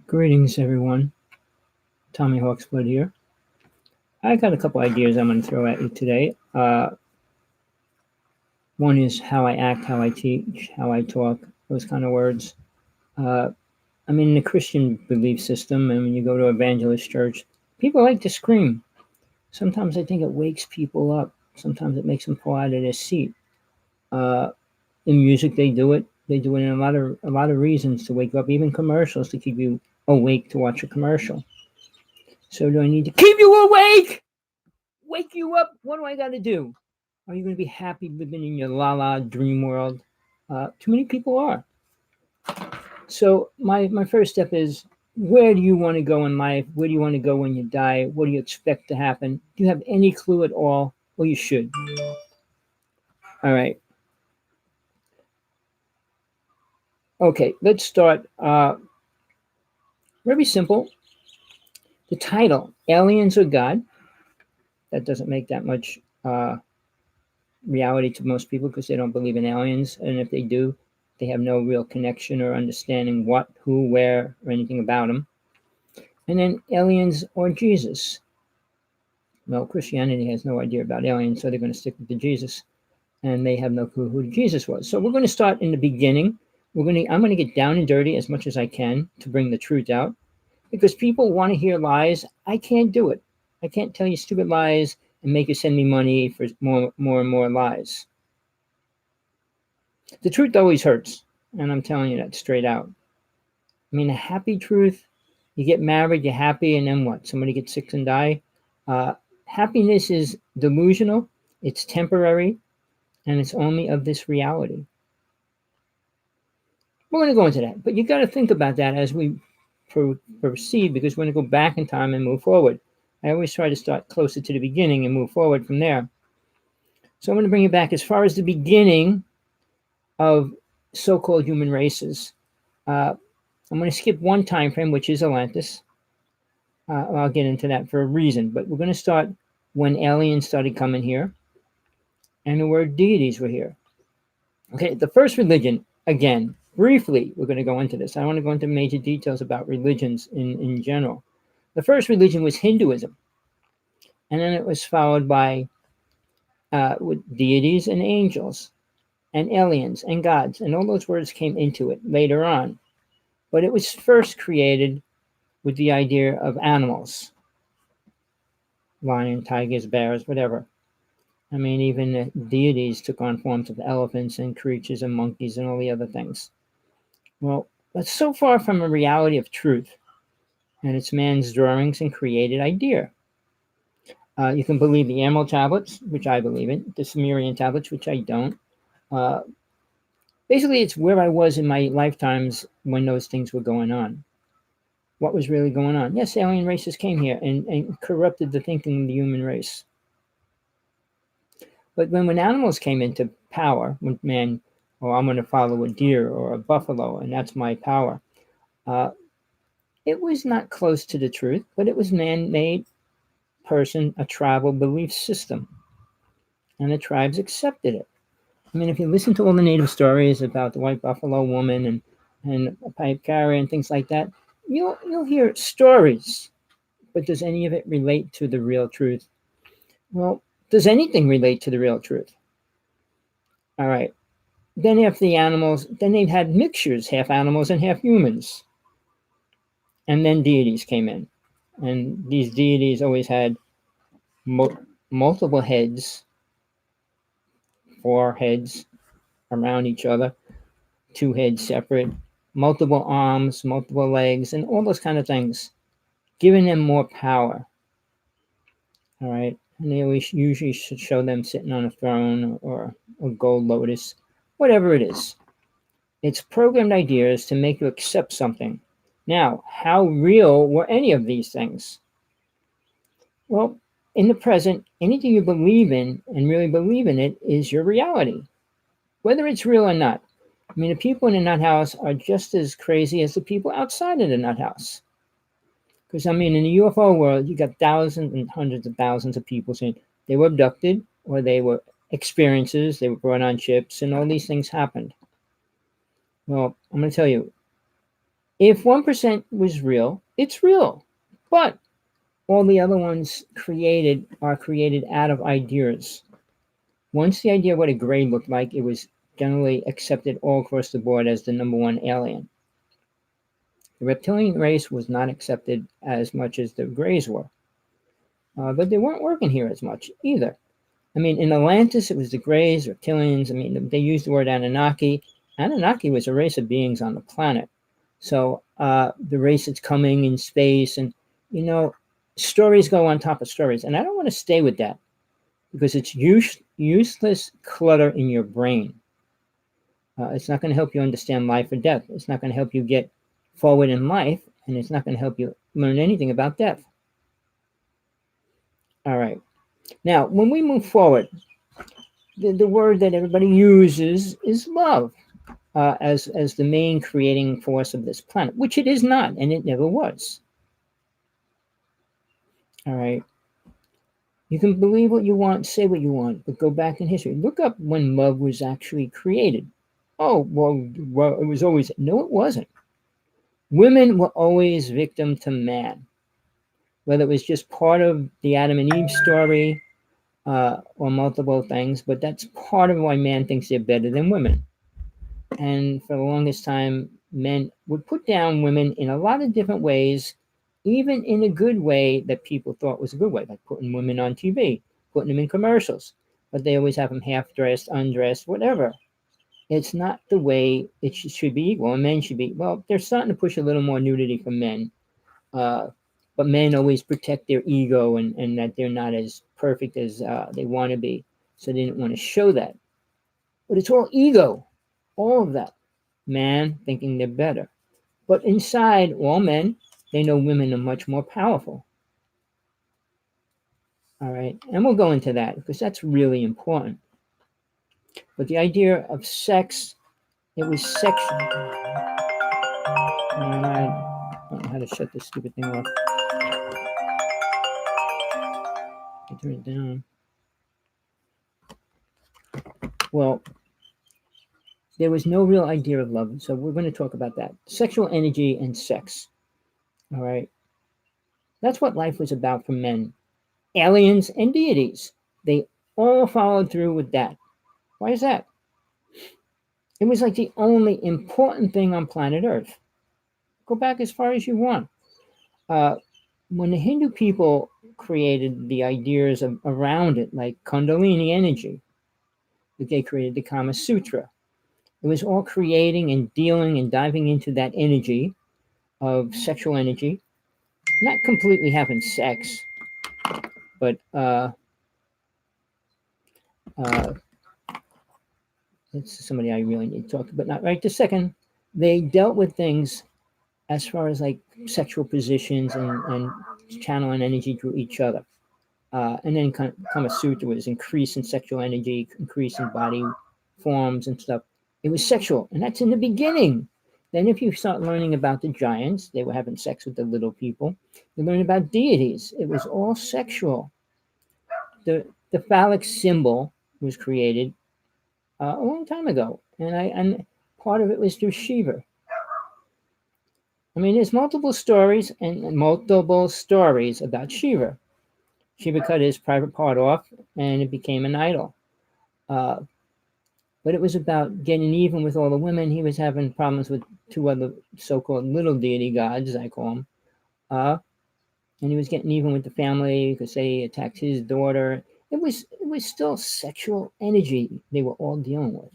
Greetings, everyone. Hawksblood here. I got a couple ideas I'm going to throw at you today. One is how I act, how I teach, how I talk, those kind of words. Uh, I'm in the Christian belief system, and when you go to evangelist church, people like to scream. Sometimes I think it wakes people up. Sometimes it makes them fall out of their seat. Uh, in music, they do it. They do it in a lot of reasons to wake up. Even commercials to keep you awake to watch a commercial. So do I need to keep you awake? Wake you up? What do I got to do? Are you going to be happy living in your la dream world? Too many people are. So my first step is, where do you want to go in life? Where do you want to go when you die? What do you expect to happen? Do you have any clue at all? Well, you should. All right. Okay, let's start. Very simple. The title, Aliens or God. That doesn't make that much reality to most people because they don't believe in aliens. And if they do, they have no real connection or understanding what, who, where, or anything about them. And then aliens or Jesus. Well, Christianity has no idea about aliens, so they're going to stick with the Jesus. And they have no clue who Jesus was. So we're going to start in the beginning. I'm going to get down and dirty as much as I can to bring the truth out. Because people want to hear lies. I can't do it. I can't tell you stupid lies and make you send me money for more and more lies. The truth always hurts, and I'm telling you that straight out. I mean, a happy truth, you get married, you're happy, and then what? Somebody gets sick and die? Happiness is delusional, it's temporary, and it's only of this reality. We're going to go into that, but you got to think about that as we proceed, because we're going to go back in time and move forward. I always try to start closer to the beginning and move forward from there. So I'm going to bring you back as far as the beginning of so-called human races. I'm going to skip one time frame, which is Atlantis. I'll get into that for a reason, but we're going to start when aliens started coming here and the word deities were here. Okay, the first religion, again, briefly, we're going to go into this. I don't want to go into major details about religions in general. The first religion was Hinduism, and then it was followed by with deities and angels and aliens and gods, and all those words came into it later on. But it was first created with the idea of animals, lion, tigers, bears, whatever. I mean, even the deities took on forms of elephants and creatures and monkeys and all the other things. Well, that's so far from a reality of truth, and it's man's drawings and created idea. You can believe the Emerald tablets, which I believe in, the Sumerian tablets, which I don't. Basically, it's where I was in my lifetimes when those things were going on. What was really going on? Yes, alien races came here and corrupted the thinking of the human race. But when animals came into power, when man, I'm going to follow a deer or a buffalo, and that's my power, it was not close to the truth, but it was man-made person, a tribal belief system. And the tribes accepted it. I mean, if you listen to all the native stories about the white buffalo woman and a pipe carrier and things like that, you'll hear stories. But does any of it relate to the real truth? Well, does anything relate to the real truth? All right. Then after the animals, then they had mixtures, half animals and half humans. And then deities came in. And these deities always had multiple heads, 4 heads around each other, 2 heads separate, multiple arms, multiple legs, and all those kind of things, giving them more power. All right. And they always usually should show them sitting on a throne or a gold lotus, whatever it is. It's programmed ideas to make you accept something. Now, how real were any of these things? Well, in the present, anything you believe in and really believe in it is your reality, whether it's real or not. I mean, the people in the nut house are just as crazy as the people outside of the nut house. Because, I mean, in the UFO world, you got thousands and hundreds of thousands of people saying they were abducted or they were experiences, they were brought on ships, and all these things happened. Well, I'm going to tell you, If 1% was real, it's real. But all the other ones are created out of ideas. Once the idea of what a gray looked like, it was generally accepted all across the board as the number one alien. The reptilian race was not accepted as much as the grays were. But they weren't working here as much either. I mean, in Atlantis, it was the Greys, reptilians. I mean, they used the word Anunnaki. Anunnaki was a race of beings on the planet. So the race that's coming in space, and stories go on top of stories. And I don't want to stay with that because it's useless clutter in your brain. It's not going to help you understand life or death. It's not going to help you get forward in life, and it's not going to help you learn anything about death. All right. Now, when we move forward, the word that everybody uses is love as the main creating force of this planet, which it is not, and it never was. All right. You can believe what you want, say what you want, but go back in history. Look up when love was actually created. Oh, well, it was always... No, it wasn't. Women were always victim to man, whether it was just part of the Adam and Eve story or multiple things, but that's part of why man thinks they're better than women. And for the longest time, men would put down women in a lot of different ways, even in a good way that people thought was a good way, like putting women on TV, putting them in commercials. But they always have them half-dressed, undressed, whatever. It's not the way it should be equal. And men should be... Well, they're starting to push a little more nudity for men. But men always protect their ego and that they're not as perfect as they want to be. So they didn't want to show that. But it's all ego. All of that. Man thinking they're better. But inside, all men, they know women are much more powerful. All right. And we'll go into that because that's really important. But the idea of sex, it was sexual. And I don't know how to shut this stupid thing off. I turn it down. Well, there was no real idea of love. So we're going to talk about that. Sexual energy and sex. All right. That's what life was about for men. Aliens and deities. They all followed through with that. Why is that? It was like the only important thing on planet Earth. Go back as far as you want. When the Hindu people created the ideas around it, like Kundalini energy, they created the Kama Sutra. It was all creating and dealing and diving into that energy of sexual energy. Not completely having sex, but it's somebody I really need to talk to, but not right this second. They dealt with things as far as like sexual positions and channeling energy through each other. And then Kama Sutra was increase in sexual energy, increase in body forms and stuff. It was sexual, and that's in the beginning. Then if you start learning about the giants, they were having sex with the little people. You learn about deities. It was all sexual. The phallic symbol was created a long time ago, and part of it was through Shiva. I mean, there's multiple stories about Shiva. Shiva cut his private part off, and it became an idol. But it was about getting even with all the women. He was having problems with two other so-called little deity gods, I call them. And he was getting even with the family because they attacked his daughter. It was still sexual energy they were all dealing with.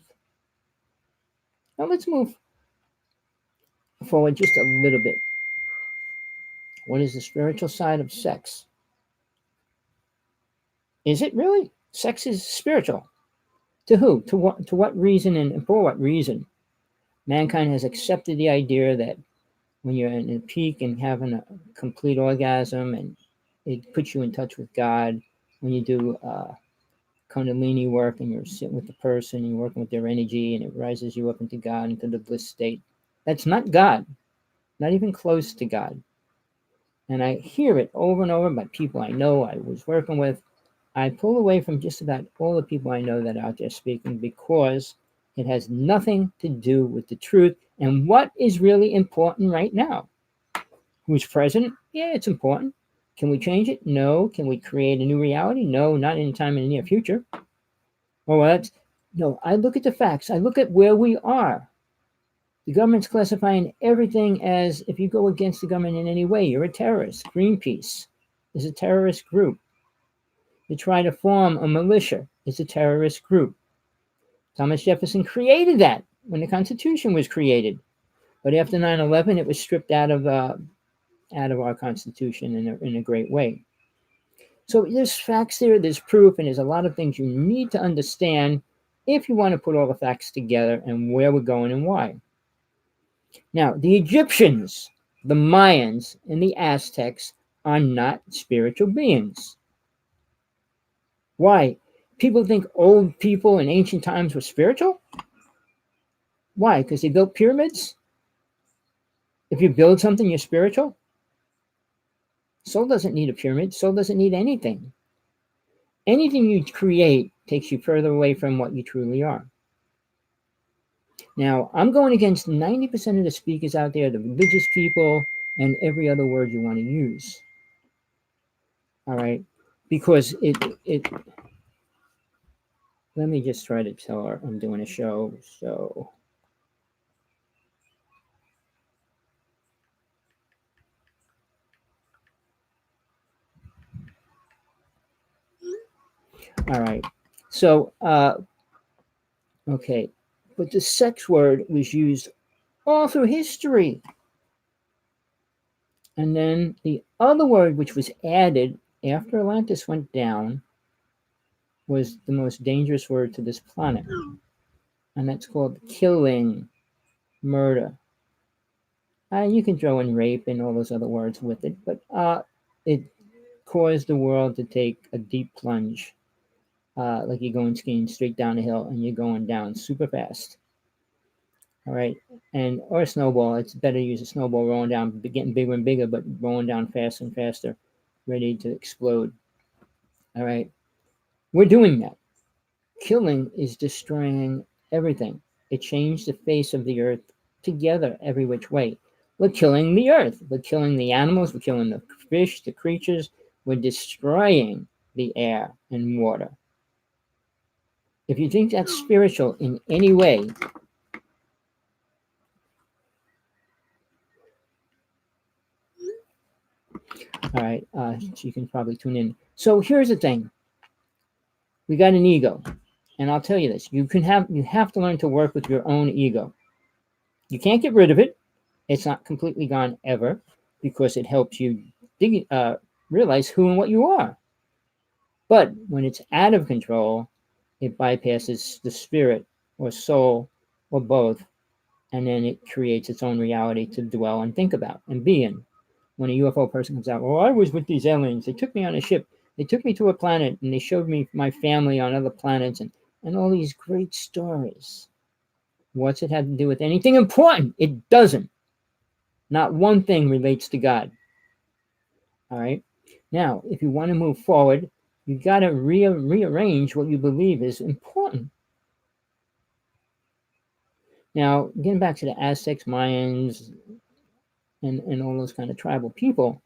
Now let's move forward just a little bit. What is the spiritual side of sex? Is it really? Sex is spiritual. To who? To what reason and for what reason? Mankind has accepted the idea that when you're in a peak and having a complete orgasm, and it puts you in touch with God. When you do Kundalini work and you're sitting with the person, you're working with their energy, and it rises you up into God, into the bliss state. That's not God, not even close to God. And I hear it over and over by people I know, I was working with. I pull away from just about all the people I know that are out there speaking because It has nothing to do with the truth and what is really important right now. Who's president? Yeah, it's important. Can we change it? No. Can we create a new reality? No, not anytime in the near future. Well, that's no. I look at the facts. I look at where we are. The government's classifying everything as if you go against the government in any way, you're a terrorist. Greenpeace is a terrorist group. You try to form a militia, it's a terrorist group. Thomas Jefferson created that when the Constitution was created. But after 9/11, it was stripped out of our Constitution in a great way. So there's facts there, there's proof, and there's a lot of things you need to understand if you want to put all the facts together and where we're going and why. Now, the Egyptians, the Mayans, and the Aztecs are not spiritual beings. Why? People think old people in ancient times were spiritual? Why? Because they built pyramids? If you build something, you're spiritual? Soul doesn't need a pyramid. Soul doesn't need anything. Anything you create takes you further away from what you truly are. Now, I'm going against 90% of the speakers out there, the religious people, and every other word you want to use. All right? Because let me just try to tell her I'm doing a show, so. All right. So, okay. But the sex word was used all through history. And then the other word, which was added after Atlantis went down, was the most dangerous word to this planet. And that's called killing, murder. You can throw in rape and all those other words with it, but it caused the world to take a deep plunge. Like you're going skiing straight down a hill and you're going down super fast. All right. Or a snowball. It's better to use a snowball rolling down, getting bigger and bigger, but rolling down faster and faster, ready to explode. All right. We're doing that. Killing is destroying everything. It changed the face of the earth together every which way. We're killing the earth. We're killing the animals. We're killing the fish, the creatures. We're destroying the air and water. If you think that's spiritual in any way, all right, so you can probably tune in. So here's the thing. We got an ego. And I'll tell you this. You have to learn to work with your own ego. You can't get rid of it. It's not completely gone ever because it helps you realize who and what you are. But when it's out of control, it bypasses the spirit or soul or both, and then it creates its own reality to dwell and think about and be in. When a UFO person comes out, well, I was with these aliens. They took me on a ship. They took me to a planet, and they showed me my family on other planets and all these great stories. What's it have to do with anything important? It doesn't. Not one thing relates to God. All right? Now, if you want to move forward, you got to rearrange what you believe is important. Now, getting back to the Aztecs, Mayans, and all those kind of tribal people,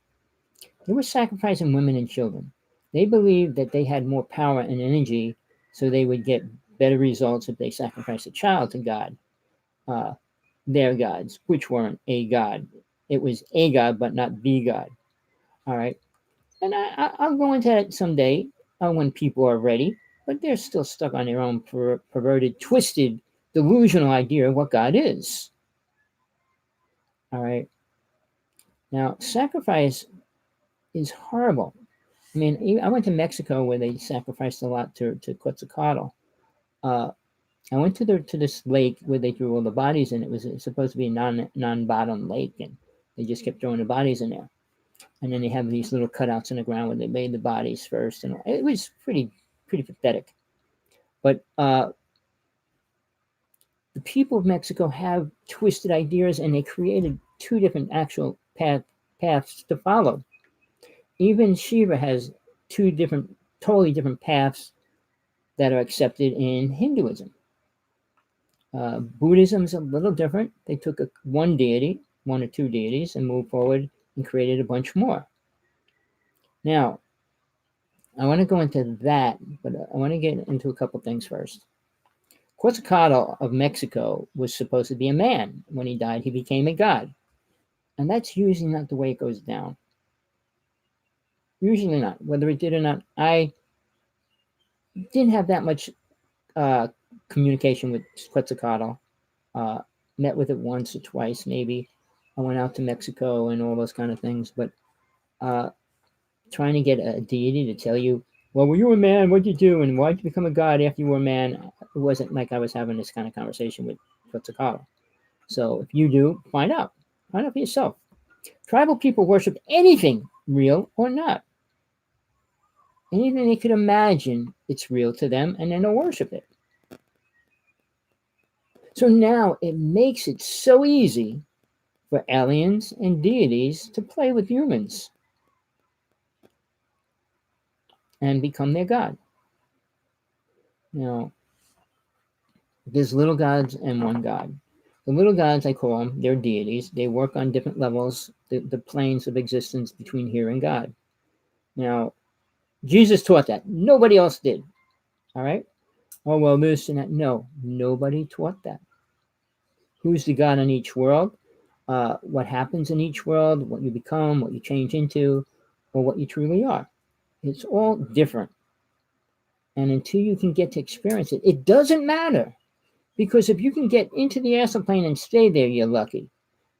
they were sacrificing women and children. They believed that they had more power and energy, so they would get better results if they sacrificed a child to God, their gods, which weren't a god. It was a god, but not the god. All right. And I'll go into that someday when people are ready, but they're still stuck on their own perverted, twisted, delusional idea of what God is. All right. Now, sacrifice is horrible. I mean, I went to Mexico where they sacrificed a lot to Quetzalcoatl. I went to this lake where they threw all the bodies in. It was supposed to be a non-bottom lake, and they just kept throwing the bodies in there. And then they have these little cutouts in the ground where they made the bodies first, and it was pretty pathetic. But the people of Mexico have twisted ideas, and they created two different actual paths to follow. Even Shiva has two totally different paths that are accepted in Hinduism. Buddhism's a little different. They took one deity, one or two deities, and moved forward and created a bunch more. Now, I want to go into that, but I want to get into a couple things first. Quetzalcoatl of Mexico was supposed to be a man. When he died, he became a god. And that's usually not the way it goes down. Usually not. Whether it did or not, I didn't have that much communication with Quetzalcoatl. Met with it once or twice, maybe. I went out to Mexico and all those kind of things. But trying to get a deity to tell you, well, were you a man? What'd you do? And why'd you become a god after you were a man? It wasn't like I was having this kind of conversation with Quetzalcoatl. So if you do, find out. Find out for yourself. Tribal people worship anything, real or not. Anything they could imagine, it's real to them, and then they'll worship it. So now it makes it so easy for aliens and deities to play with humans and become their god. Now, there's little gods and one god. The little gods, I call them, they're deities. They work on different levels, the planes of existence between here and God. Now, Jesus taught that. Nobody else did. All right? Oh, well, this and that. No, nobody taught that. Who's the God in each world? What happens in each world, what you become, what you change into, or what you truly are. It's all different. And until you can get to experience it, it doesn't matter. Because if you can get into the astral plane and stay there, you're lucky.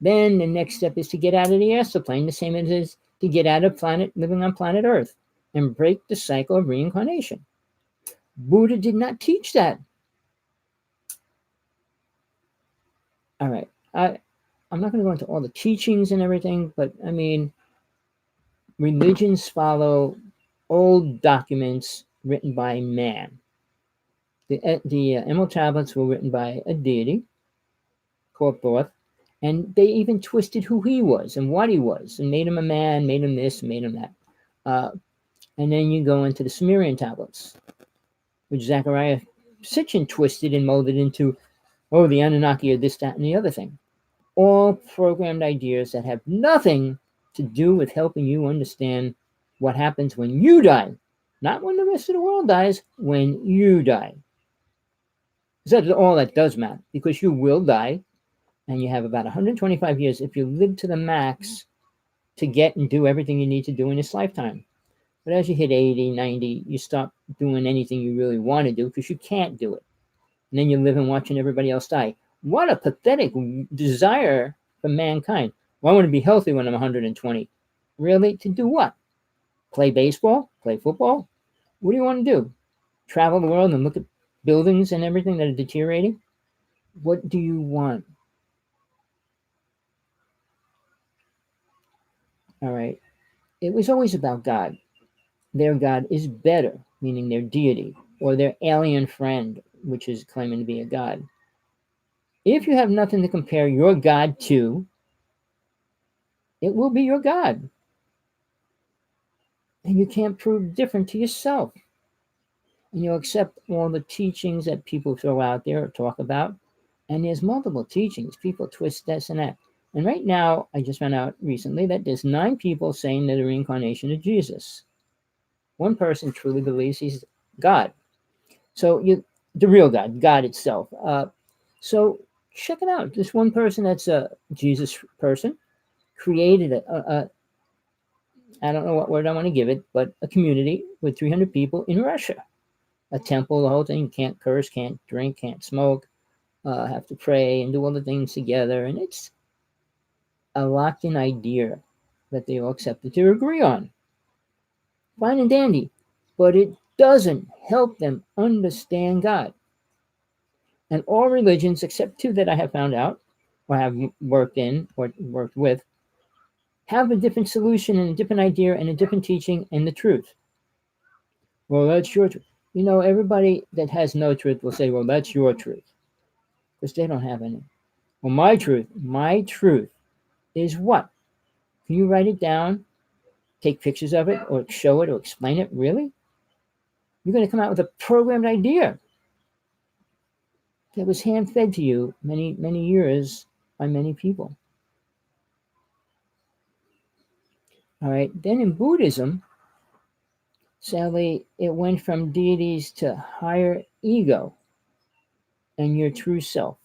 Then the next step is to get out of the astral plane, the same as it is to get out of living on planet Earth and break the cycle of reincarnation. Buddha did not teach that. All right. I'm not going to go into all the teachings and everything, but I mean, religions follow old documents written by man. The Emerald Tablets were written by a deity called Thoth, and they even twisted who he was and what he was, and made him a man, made him this, made him that. And then you go into the Sumerian tablets, which Zechariah Sitchin twisted and molded into, oh, the Anunnaki or this, that, and the other thing. All programmed ideas that have nothing to do with helping you understand what happens when you die. Not when the rest of the world dies, when you die. That's all that does matter, because you will die, and you have about 125 years if you live to the max to get and do everything you need to do in this lifetime. But as you hit 80, 90, you stop doing anything you really want to do because you can't do it. And then you live and watching everybody else die. What a pathetic desire for mankind. Well, I want to be healthy when I'm 120. Really? To do what? Play baseball? Play football? What do you want to do? Travel the world and look at buildings and everything that are deteriorating? What do you want? All right. It was always about God. Their God is better, meaning their deity, or their alien friend, which is claiming to be a God. If you have nothing to compare your God to, it will be your God. And you can't prove different to yourself. And you'll accept all the teachings that people throw out there or talk about. And there's multiple teachings. People twist this and that. And right now, I just found out recently that there's 9 people saying they're the reincarnation of Jesus. One person truly believes he's God. So the real God, God itself. So check it out. This one person that's a Jesus person created I don't know what word I want to give it, but a community with 300 people in Russia. A temple, the whole thing. Can't curse, can't drink, can't smoke. Have to pray and do all the things together. And it's a locked-in idea that they all accepted to agree on. Fine and dandy. But it doesn't help them understand God. And all religions, except 2 that I have found out, or have worked in, or worked with, have a different solution and a different idea and a different teaching and the truth. Well, that's your truth. You know, everybody that has no truth will say, well, that's your truth. Because they don't have any. Well, my truth is what? Can you write it down, take pictures of it, or show it, or explain it? Really? You're going to come out with a programmed idea. that was hand-fed to you many, many years by many people. All right. Then in Buddhism, sadly, it went from deities to higher ego and your true self,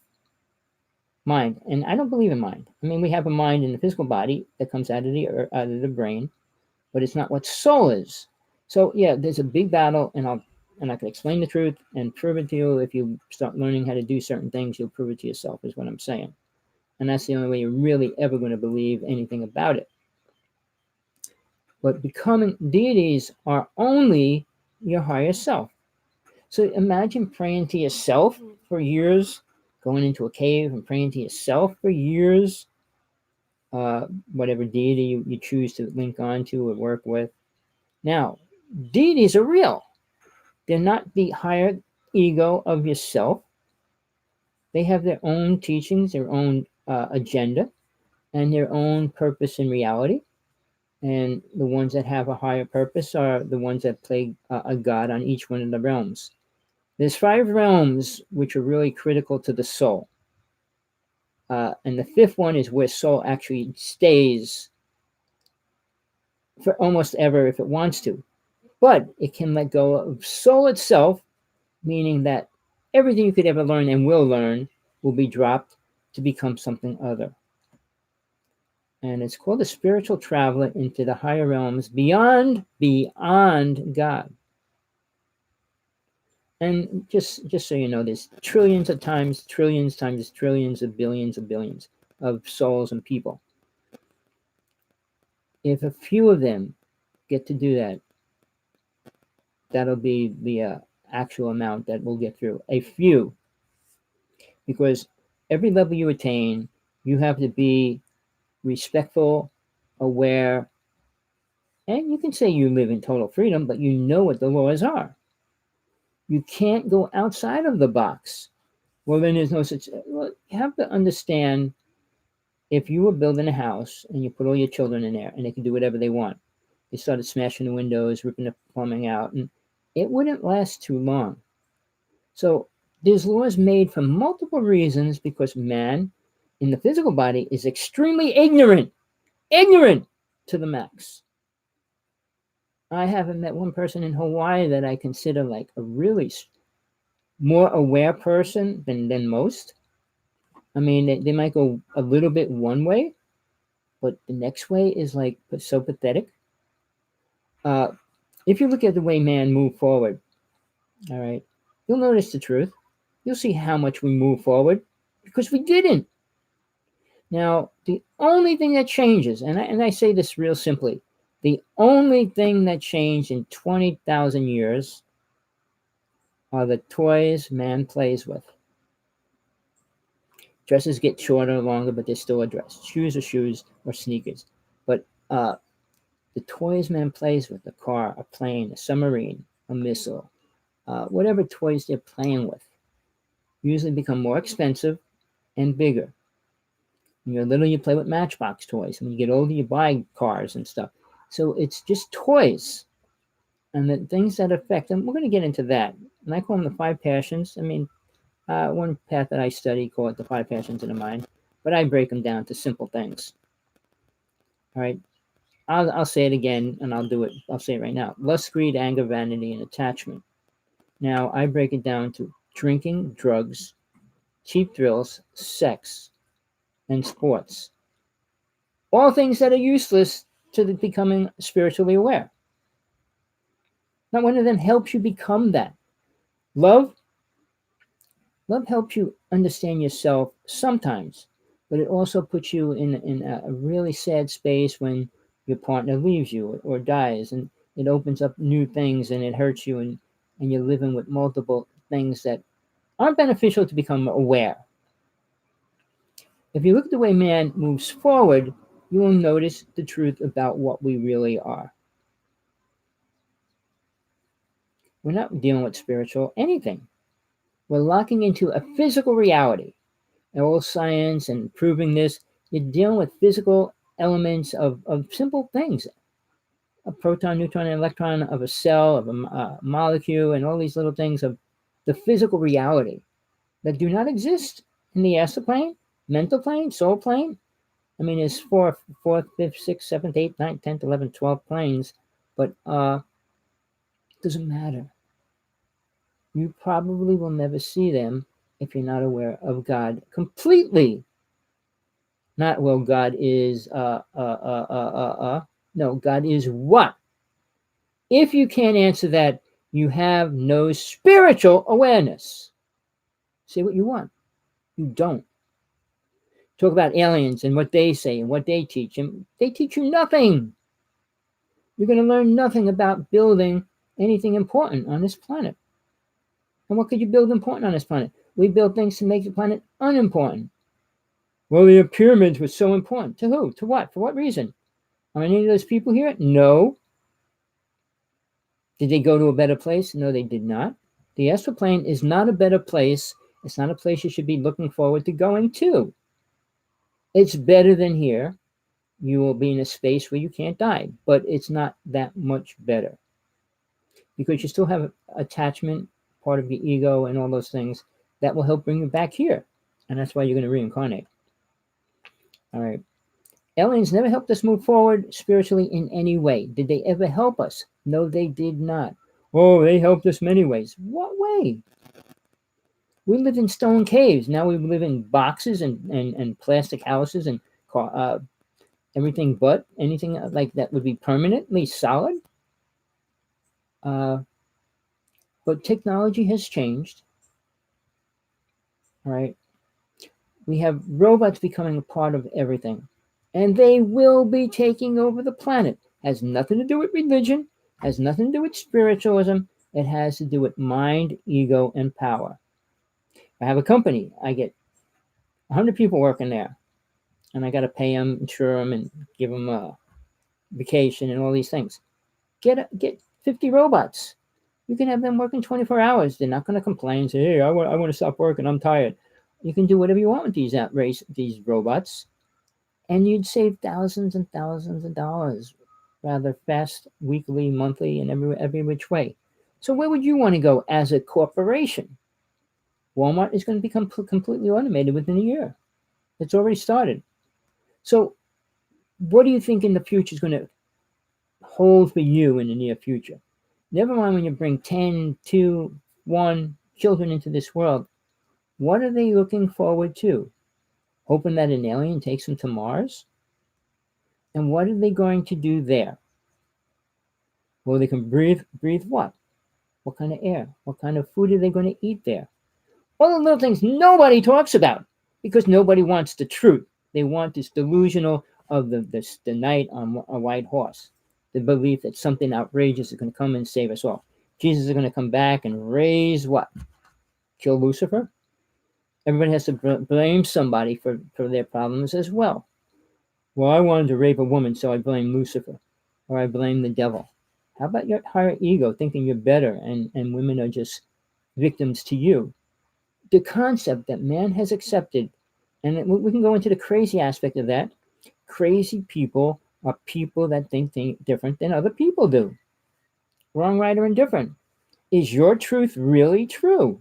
mind. And I don't believe in mind. I mean, we have a mind in the physical body that comes out of the brain, but it's not what soul is. So yeah, there's a big battle, and I can explain the truth and prove it to you. If you start learning how to do certain things, you'll prove it to yourself, is what I'm saying. And that's the only way you're really ever going to believe anything about it. But becoming deities are only your higher self. So imagine praying to yourself for years, going into a cave and praying to yourself for years, whatever deity you choose to link onto or work with. Now, deities are real. They're not the higher ego of yourself. They have their own teachings, their own agenda, and their own purpose in reality. And the ones that have a higher purpose are the ones that play a god on each one of the realms. There's 5 realms which are really critical to the soul. And the 5th one is where soul actually stays for almost ever if it wants to. But it can let go of soul itself, meaning that everything you could ever learn and will learn will be dropped to become something other. And it's called a spiritual traveler into the higher realms beyond God. And just so you know, there's trillions of times trillions of billions of souls and people. If a few of them get to do that, that'll be the actual amount that we'll get through. A few. Because every level you attain, you have to be respectful, aware, and you can say you live in total freedom, but you know what the laws are. You can't go outside of the box. Well, then there's no such. Well, you have to understand, if you were building a house and you put all your children in there and they can do whatever they want, they started smashing the windows, ripping the plumbing out, and it wouldn't last too long. So there's laws made for multiple reasons, because man in the physical body is extremely ignorant to the max. I haven't met one person in Hawaii that I consider like a really more aware person than most. I mean, they might go a little bit one way, but the next way is like so pathetic. If you look at the way man moved forward, all right, you'll notice the truth. You'll see how much we move forward because we didn't. Now, the only thing that changes, and I say this real simply, the only thing that changed in 20,000 years are the toys man plays with. Dresses get shorter or longer, but they're still a dress. Shoes are shoes or sneakers. But the toys man plays with, a car, a plane, a submarine, a missile, whatever toys they're playing with, usually become more expensive and bigger. When you're little, you play with Matchbox toys. When you get older, you buy cars and stuff. So it's just toys. And the things that affect them, we're going to get into that. And I call them the 5 passions. I mean, one path that I study, call it the 5 passions of the mind. But I break them down to simple things. All right. I'll say it again, and I'll do it. I'll say it right now. Lust, greed, anger, vanity, and attachment. Now, I break it down to drinking, drugs, cheap thrills, sex, and sports. All things that are useless to becoming spiritually aware. Not one of them helps you become that. Love helps you understand yourself sometimes, but it also puts you in a really sad space when your partner leaves you or dies, and it opens up new things and it hurts you, and you're living with multiple things that aren't beneficial to become aware. If you look at the way man moves forward, you will notice the truth about what we really are. We're not dealing with spiritual anything. We're locking into a physical reality. And all science and proving this, you're dealing with physical elements of simple things. A proton, neutron, and electron of a cell, of a molecule, and all these little things of the physical reality. that do not exist in the astral plane, mental plane, soul plane. I mean, there's fourth, fifth, sixth, seventh, eighth, ninth, 10th, 11th, 12th planes, but it doesn't matter. You probably will never see them if you're not aware of God completely. Not, well, God is, No, God is what? If you can't answer that, you have no spiritual awareness. Say what you want. You don't. Talk about aliens and what they say and what they teach. And they teach you nothing. You're going to learn nothing about building anything important on this planet. And what could you build important on this planet? We build things to make the planet unimportant. Well, the pyramids were so important. To who? To what? For what reason? Are any of those people here? No. Did they go to a better place? No, they did not. The astral plane is not a better place. It's not a place you should be looking forward to going to. It's better than here. You will be in a space where you can't die, but it's not that much better because you still have attachment, part of your ego, and all those things that will help bring you back here. And that's why you're going to reincarnate. All right. Aliens never helped us move forward spiritually in any way. Did they ever help us? No, they did not. Oh, they helped us many ways. What way? We lived in stone caves. Now we live in boxes and plastic houses and everything but anything like that would be permanently solid. But technology has changed. All right. We have robots becoming a part of everything. And they will be taking over the planet. Has nothing to do with religion. Has nothing to do with spiritualism. It has to do with mind, ego, and power. I have a company. I get 100 people working there. And I got to pay them, insure them, and give them a vacation and all these things. Get 50 robots. You can have them working 24 hours. They're not going to complain. Say, hey, I want to stop working. I'm tired. You can do whatever you want with these robots. And you'd save thousands and thousands of dollars rather fast, weekly, monthly, and every which way. So where would you want to go as a corporation? Walmart is going to become completely automated within a year. It's already started. So what do you think in the future is going to hold for you in the near future? Never mind when you bring 10, 2, 1 children into this world. What are they looking forward to? Hoping that an alien takes them to Mars? And what are they going to do there? Well, they can breathe what? What kind of air? What kind of food are they going to eat there? All the little things nobody talks about because nobody wants the truth. They want this delusional of the knight on a white horse, the belief that something outrageous is going to come and save us all. Jesus is going to come back and raise what? Kill Lucifer? Everybody has to blame somebody for their problems as well. Well, I wanted to rape a woman, so I blame Lucifer, or I blame the devil. How about your higher ego thinking you're better and women are just victims to you? The concept that man has accepted, and we can go into the crazy aspect of that. Crazy people are people that think different than other people do. Wrong, right, or indifferent. Is your truth really true?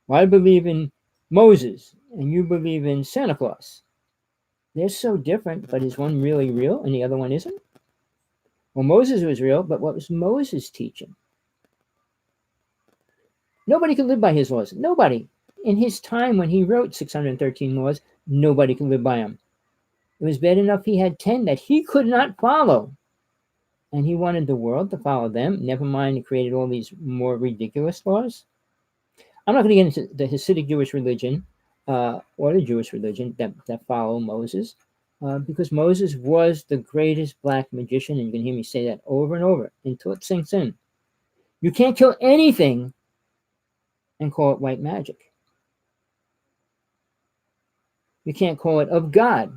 Well, I believe in Moses, and you believe in Santa Claus. They're so different, but is one really real and the other one isn't? Well, Moses was real, but what was Moses teaching? Nobody could live by his laws. Nobody. In his time when he wrote 613 laws, nobody could live by them. It was bad enough he had 10 that he could not follow. And he wanted the world to follow them. Never mind, he created all these more ridiculous laws. I'm not going to get into the Hasidic Jewish religion or the Jewish religion that follow Moses because Moses was the greatest black magician, and you can hear me say that over and over until it sinks in. You can't kill anything and call it white magic. You can't call it of God.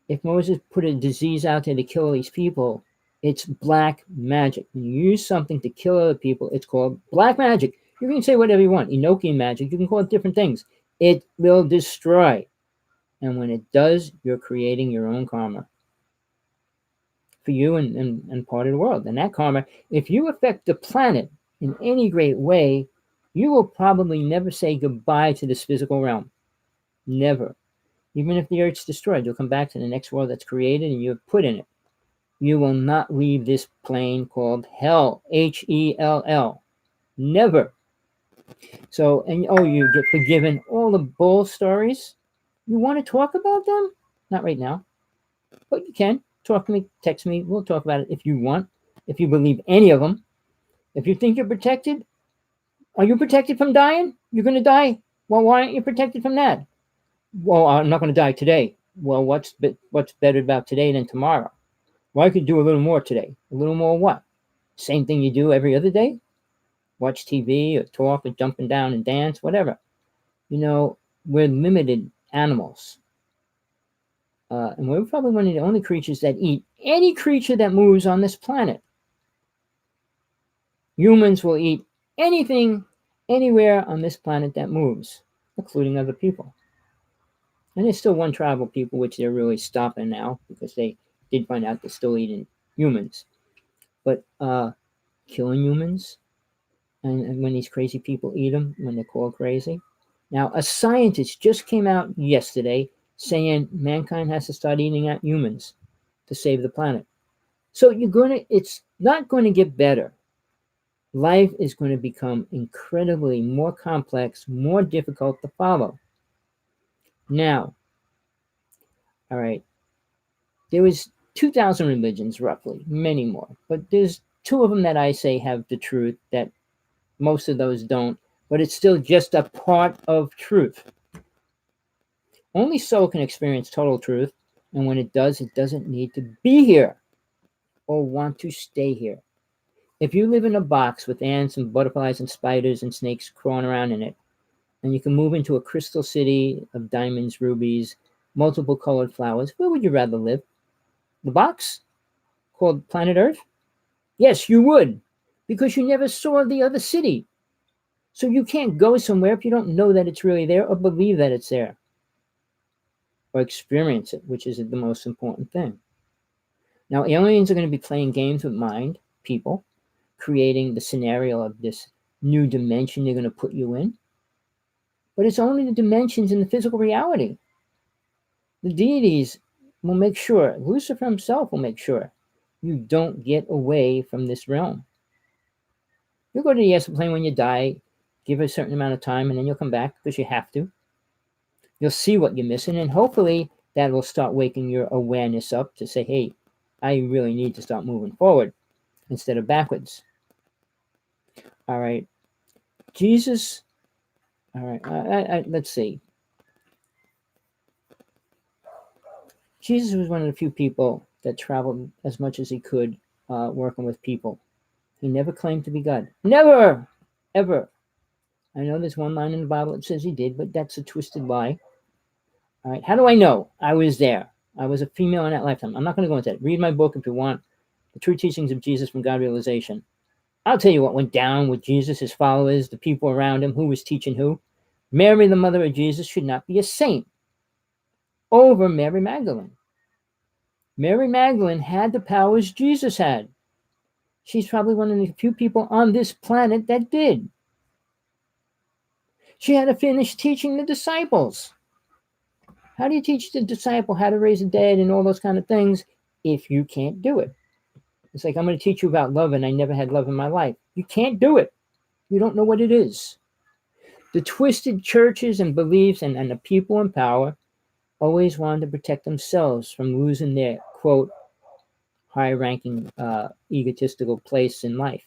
If Moses put a disease out there to kill these people, it's black magic. When you use something to kill other people, it's called black magic. You can say whatever you want. Enochian magic, you can call it different things. It will destroy. And when it does, you're creating your own karma for you and part of the world. And that karma, if you affect the planet in any great way, You will probably never say goodbye to this physical realm. Never. Even if the earth's destroyed, you'll come back to the next world that's created and you have put in it. You will not leave this plane called hell. Hell. Never. So, and oh, you get forgiven. All the bull stories. You want to talk about them? Not right now. But you can. Talk to me, text me. We'll talk about it if you want. If you believe any of them. If you think you're protected, are you protected from dying? You're going to die? Well, why aren't you protected from that? Well, I'm not going to die today. Well, what's better about today than tomorrow? Well, I could do a little more today. A little more what? Same thing you do every other day? Watch TV or talk or jumping down and dance, whatever. You know, we're limited animals. And we're probably one of the only creatures that eat any creature that moves on this planet. Humans will eat anything, anywhere on this planet that moves, including other people. And there's still one tribe of people which they're really stopping now because they did find out they're still eating humans. But killing humans, and when these crazy people eat them, when they're called crazy. Now, a scientist just came out yesterday saying mankind has to start eating out humans to save the planet. So it's not going to get better. Life is going to become incredibly more complex, more difficult to follow. Now, all right, there was 2,000 religions roughly, many more, but there's two of them that I say have the truth that most of those don't, but it's still just a part of truth. Only soul can experience total truth, and when it does, it doesn't need to be here or want to stay here. If you live in a box with ants and butterflies and spiders and snakes crawling around in it, and you can move into a crystal city of diamonds, rubies, multiple colored flowers, where would you rather live? The box called planet Earth? Yes, you would, because you never saw the other city. So you can't go somewhere if you don't know that it's really there or believe that it's there or experience it, which is the most important thing. Now, aliens are going to be playing games with mind, people, creating the scenario of this new dimension they're going to put you in. But it's only the dimensions in the physical reality. The deities will make sure, Lucifer himself will make sure, you don't get away from this realm. You'll go to the astral plane when you die, give it a certain amount of time, and then you'll come back because you have to. You'll see what you're missing, and hopefully that will start waking your awareness up to say, hey, I really need to start moving forward instead of backwards. All right. Jesus, all right, let's see. Jesus was one of the few people that traveled as much as he could working with people. He never claimed to be God. Never! Ever. I know there's one line in the Bible that says he did, but that's a twisted lie. All right. How do I know? I was there. I was a female in that lifetime. I'm not going to go into that. Read my book if you want. The True Teachings of Jesus from God Realization. I'll tell you what went down with Jesus, his followers, the people around him, who was teaching who. Mary, the mother of Jesus, should not be a saint over Mary Magdalene. Mary Magdalene had the powers Jesus had. She's probably one of the few people on this planet that did. She had to finish teaching the disciples. How do you teach the disciple how to raise the dead and all those kind of things if you can't do it? It's like, I'm going to teach you about love, and I never had love in my life. You can't do it. You don't know what it is. The twisted churches and beliefs and the people in power always wanted to protect themselves from losing their, quote, high-ranking, egotistical place in life.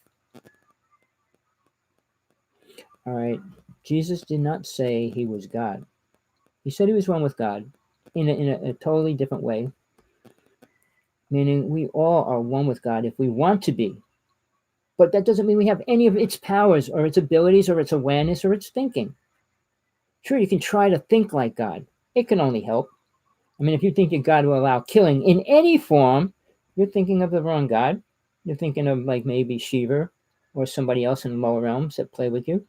All right. Jesus did not say he was God. He said he was one with God in a totally different way, meaning we all are one with God if we want to be. But that doesn't mean we have any of its powers or its abilities or its awareness or its thinking. Sure, you can try to think like God. It can only help. I mean, if you think your God will allow killing in any form, you're thinking of the wrong God. You're thinking of like maybe Shiva or somebody else in the lower realms that play with you.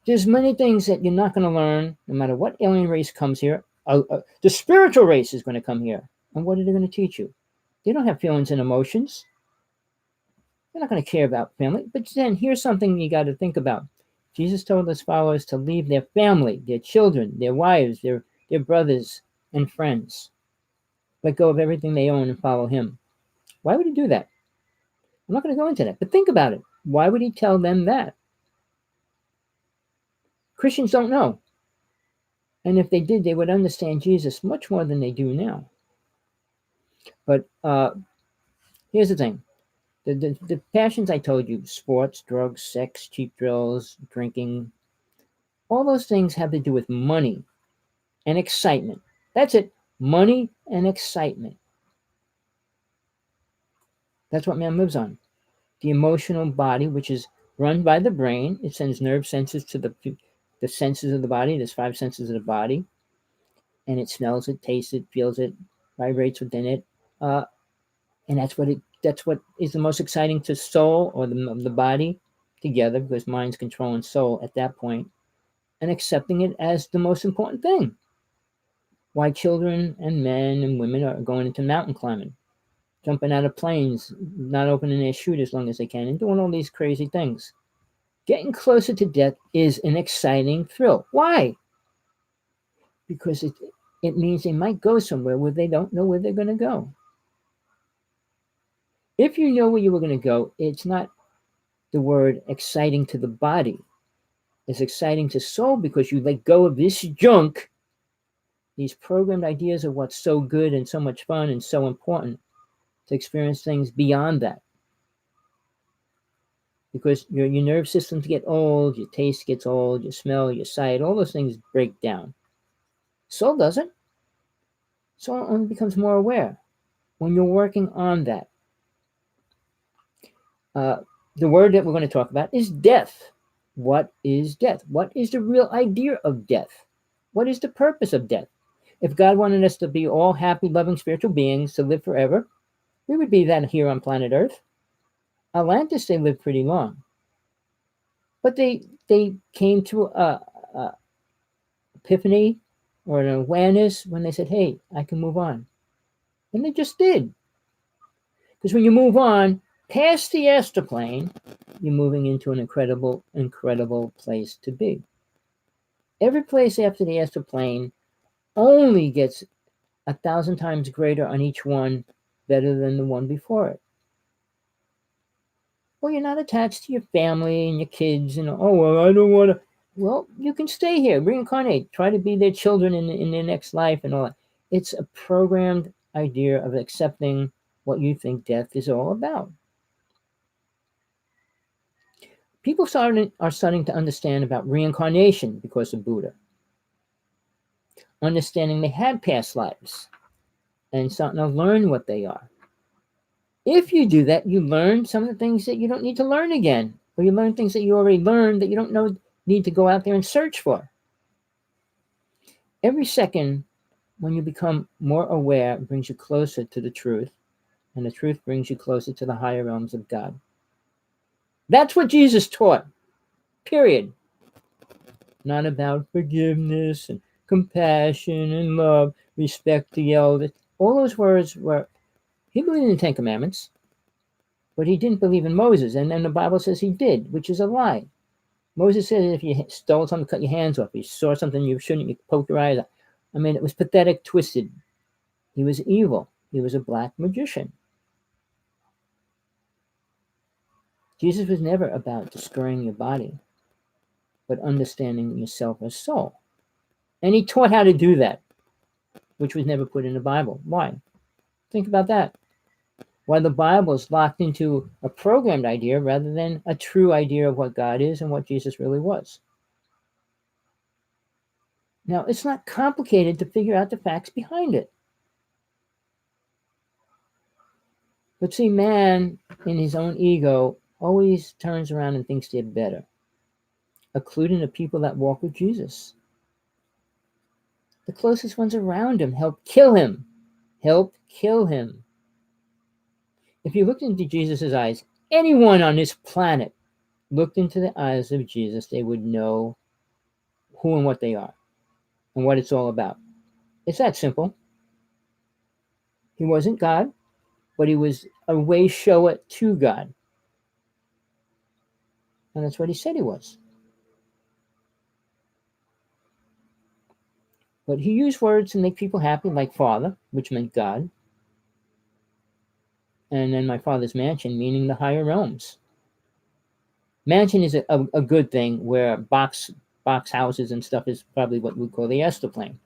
There's many things that you're not going to learn no matter what alien race comes here. The spiritual race is going to come here. And what are they going to teach you? They don't have feelings and emotions. They're not going to care about family. But then here's something you got to think about. Jesus told his followers to leave their family, their children, their wives, their brothers and friends. Let go of everything they own and follow him. Why would he do that? I'm not going to go into that, but think about it. Why would he tell them that? Christians don't know. And if they did, they would understand Jesus much more than they do now. But here's the thing. The passions I told you, sports, drugs, sex, cheap thrills, drinking, all those things have to do with money and excitement. That's it. Money and excitement. That's what man lives on. The emotional body, which is run by the brain, it sends nerve senses to the senses of the body. There's 5 senses of the body. And it smells it, tastes it, feels it, vibrates within it. And that's what is the most exciting to soul or the body together, because mind's controlling soul at that point, and accepting it as the most important thing. Why children and men and women are going into mountain climbing, jumping out of planes, not opening their chute as long as they can, and doing all these crazy things. Getting closer to death is an exciting thrill. Why? Because it means they might go somewhere where they don't know where they're going to go. If you know where you were going to go, it's not the word exciting to the body. It's exciting to soul, because you let go of this junk, these programmed ideas of what's so good and so much fun and so important, to experience things beyond that. Because your nerve systems get old, your taste gets old, your smell, your sight, all those things break down. Soul doesn't. Soul only becomes more aware when you're working on that. The word that we're going to talk about is death. What is death? What is the real idea of death? What is the purpose of death? If God wanted us to be all happy, loving, spiritual beings to live forever, we would be that here on planet Earth. Atlantis, they lived pretty long. But they came to a epiphany or an awareness when they said, hey, I can move on. And they just did. Because when you move on past the astral plane, you're moving into an incredible, incredible place to be. Every place after the astral plane only gets 1,000 times greater on each one, better than the one before it. Well, you're not attached to your family and your kids, and oh, well, I don't want to. Well, you can stay here, reincarnate, try to be their children in their next life and all that. It's a programmed idea of accepting what you think death is all about. People are starting to understand about reincarnation because of Buddha. Understanding they had past lives and starting to learn what they are. If you do that, you learn some of the things that you don't need to learn again, or you learn things that you already learned that you don't need to go out there and search for. Every second, when you become more aware, brings you closer to the truth, and the truth brings you closer to the higher realms of God. That's what Jesus taught, period. Not about forgiveness and compassion and love, respect the elders. All those words were, he believed in the 10 Commandments, but he didn't believe in Moses. And then the Bible says he did, which is a lie. Moses said if you stole something, cut your hands off. If you saw something you shouldn't, you poke your eyes out. I mean, it was pathetic, twisted. He was evil. He was a black magician. Jesus was never about destroying your body, but understanding yourself as soul. And he taught how to do that, which was never put in the Bible. Why? Think about that. Why the Bible is locked into a programmed idea rather than a true idea of what God is and what Jesus really was. Now, it's not complicated to figure out the facts behind it. But see, man, in his own ego, always turns around and thinks they're better, including the people that walk with Jesus. The closest ones around him help kill him. Help kill him. If you looked into Jesus' eyes, anyone on this planet looked into the eyes of Jesus, they would know who and what they are and what it's all about. It's that simple. He wasn't God, but he was a way shower to God. And that's what he said he was. But he used words to make people happy, like Father, which meant God, and then my Father's mansion, meaning the higher realms. Mansion is a good thing, where box houses and stuff is probably what we call the astral plane.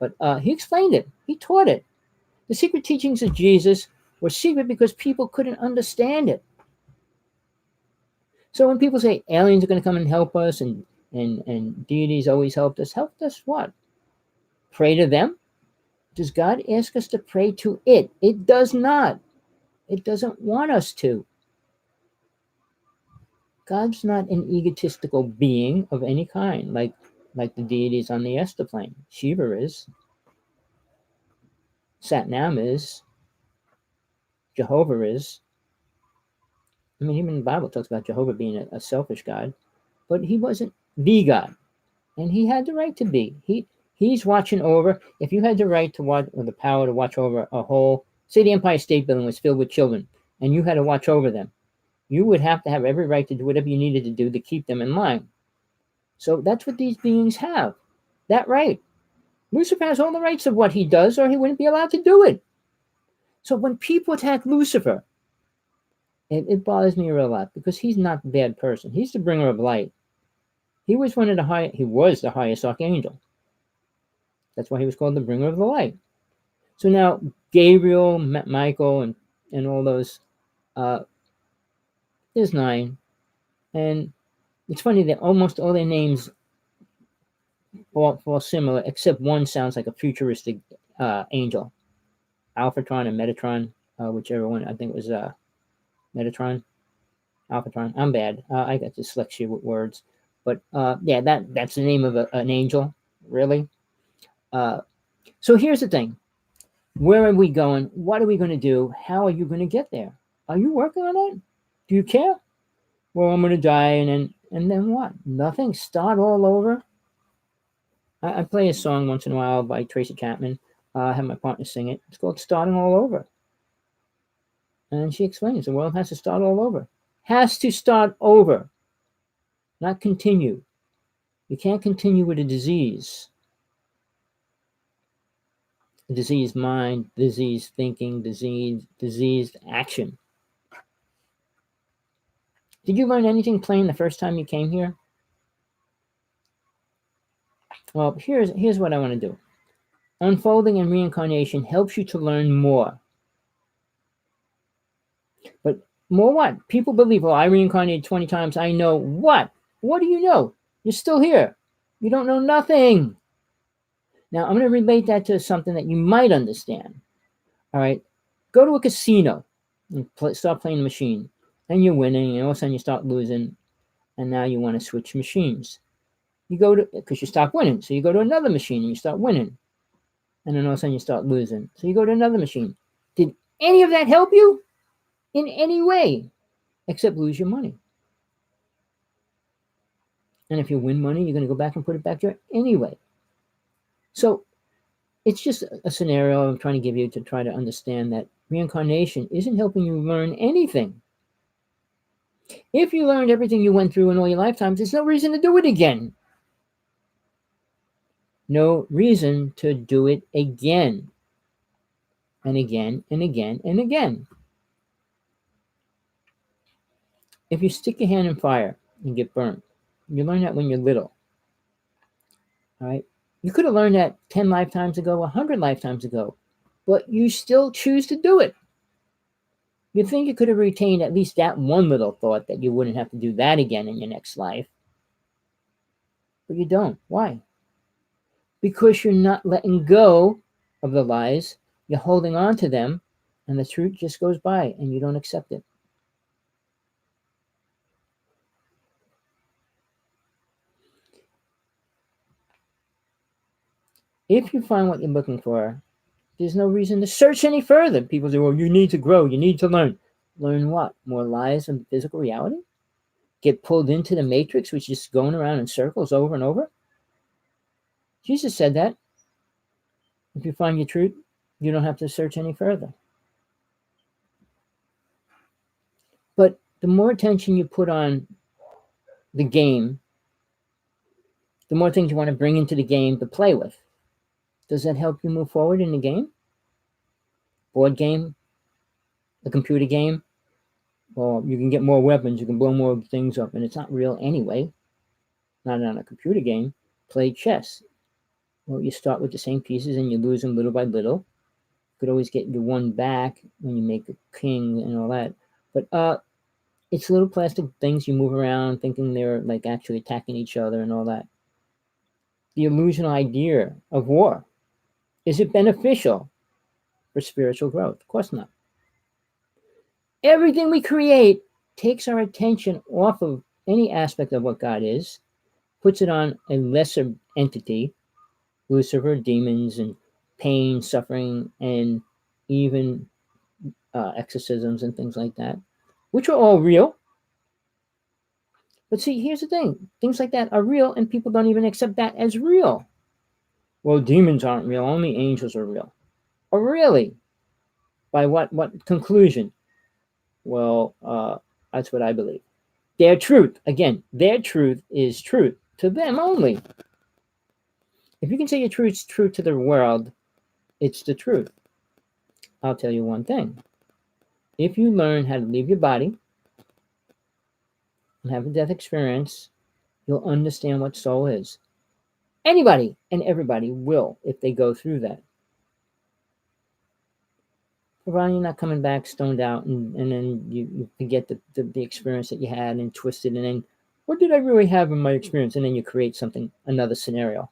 But he explained it. He taught it. The secret teachings of Jesus were secret because people couldn't understand it. So when people say aliens are going to come and help us, and deities always helped us what? Pray to them? Does God ask us to pray to it? It does not. It doesn't want us to. God's not an egotistical being of any kind, like the deities on the Esther plane. Shiva is. Satnam is. Jehovah is. I mean, even the Bible talks about Jehovah being a selfish God, but he wasn't the God, and he had the right to be. He's watching over. If you had the right to watch, or the power to watch over a whole, say the Empire State Building was filled with children, and you had to watch over them, you would have to have every right to do whatever you needed to do to keep them in line. So that's what these beings have, that right. Lucifer has all the rights of what he does, or he wouldn't be allowed to do it. So when people attack Lucifer, it bothers me a real lot, because he's not a bad person. He's the bringer of light. He was the highest archangel. That's why he was called the bringer of the light. So now Gabriel, Michael, and all those, there's 9. And it's funny that almost all their names fall similar, except one sounds like a futuristic angel. Alphatron and Metatron, whichever one. I think it was Metatron, Alphatron. I'm bad. I got dyslexia with words. But yeah, that's the name of an angel, really. So here's the thing. Where are we going? What are we going to do? How are you going to get there? Are you working on it? Do you care? Well, I'm going to die, and then what? Nothing? Start all over? I play a song once in a while by Tracy Chapman. I have my partner sing it. It's called Starting All Over. And she explains the world has to start all over. Has to start over, not continue. You can't continue with a disease. A diseased mind, diseased thinking, diseased action. Did you learn anything plain the first time you came here? Well, here's what I want to do. Unfolding and reincarnation helps you to learn more. But more what? People believe, I reincarnated 20 times. I know what? What do you know? You're still here. You don't know nothing. Now, I'm going to relate that to something that you might understand. All right? Go to a casino and start playing the machine. And you're winning, and all of a sudden you start losing. And now you want to switch machines. You go to, because you stop winning. So you go to another machine and you start winning. And then all of a sudden you start losing. So you go to another machine. Did any of that help you in any way? Except lose your money. And if you win money, you're going to go back and put it back there anyway. So it's just a scenario I'm trying to give you to try to understand that reincarnation isn't helping you learn anything. If you learned everything you went through in all your lifetimes, there's no reason to do it again. No reason to do it again. And again, and again, and again. If you stick your hand in fire and get burnt, you learn that when you're little. All right? You could have learned that 10 lifetimes ago, 100 lifetimes ago, but you still choose to do it. You'd think you could have retained at least that one little thought that you wouldn't have to do that again in your next life. But you don't. Why? Because you're not letting go of the lies. You're holding on to them, and the truth just goes by, and you don't accept it. If you find what you're looking for, there's no reason to search any further. People say, well, you need to grow. You need to learn. Learn what? More lies and physical reality? Get pulled into the matrix, which is just going around in circles over and over? Jesus said that. If you find your truth, you don't have to search any further. But the more attention you put on the game, the more things you want to bring into the game to play with. Does that help you move forward in the game? Board game, the computer game? Well, you can get more weapons, you can blow more things up, and it's not real anyway. Not on a computer game. Play chess. Well, you start with the same pieces and you lose them little by little. You could always get your one back when you make a king and all that. But it's little plastic things you move around thinking they're like actually attacking each other and all that. The illusional idea of war. Is it beneficial for spiritual growth? Of course not. Everything we create takes our attention off of any aspect of what God is, puts it on a lesser entity, Lucifer, demons, and pain, suffering, and even exorcisms and things like that, which are all real. But see, here's the thing. Things like that are real, and people don't even accept that as real. Well, demons aren't real. Only angels are real. Oh, really? By what conclusion? Well, that's what I believe. Their truth, again, their truth is truth to them only. If you can say your truth's true to the world, it's the truth. I'll tell you one thing. If you learn how to leave your body and have a death experience, you'll understand what soul is. Anybody and everybody will if they go through that. Providing you're not coming back stoned out and then you forget the experience that you had and twist it, and then what did I really have in my experience? And then you create something, another scenario.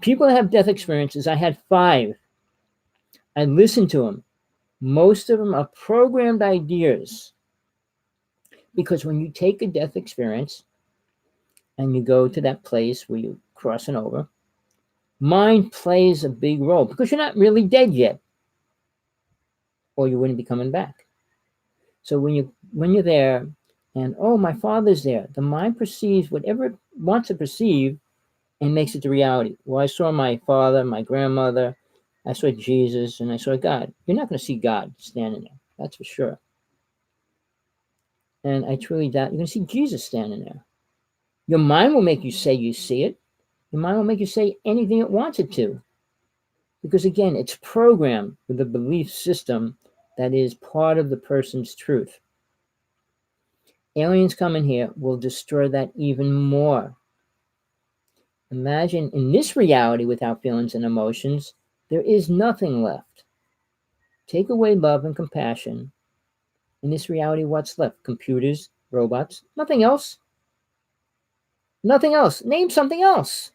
People that have death experiences, I had 5. I listened to them. Most of them are programmed ideas. Because when you take a death experience and you go to that place where you're crossing over, mind plays a big role because you're not really dead yet, or you wouldn't be coming back. So when you're there and, oh, my father's there, the mind perceives whatever it wants to perceive and makes it to reality. Well, I saw my father, my grandmother, I saw Jesus, and I saw God. You're not going to see God standing there. That's for sure. And I truly doubt you're going to see Jesus standing there. Your mind will make you say you see it. Your mind will make you say anything it wants it to. Because again, it's programmed with a belief system that is part of the person's truth. Aliens coming here will destroy that even more. Imagine in this reality without feelings and emotions, there is nothing left. Take away love and compassion. In this reality, what's left? Computers, robots, nothing else. Nothing else. Name something else.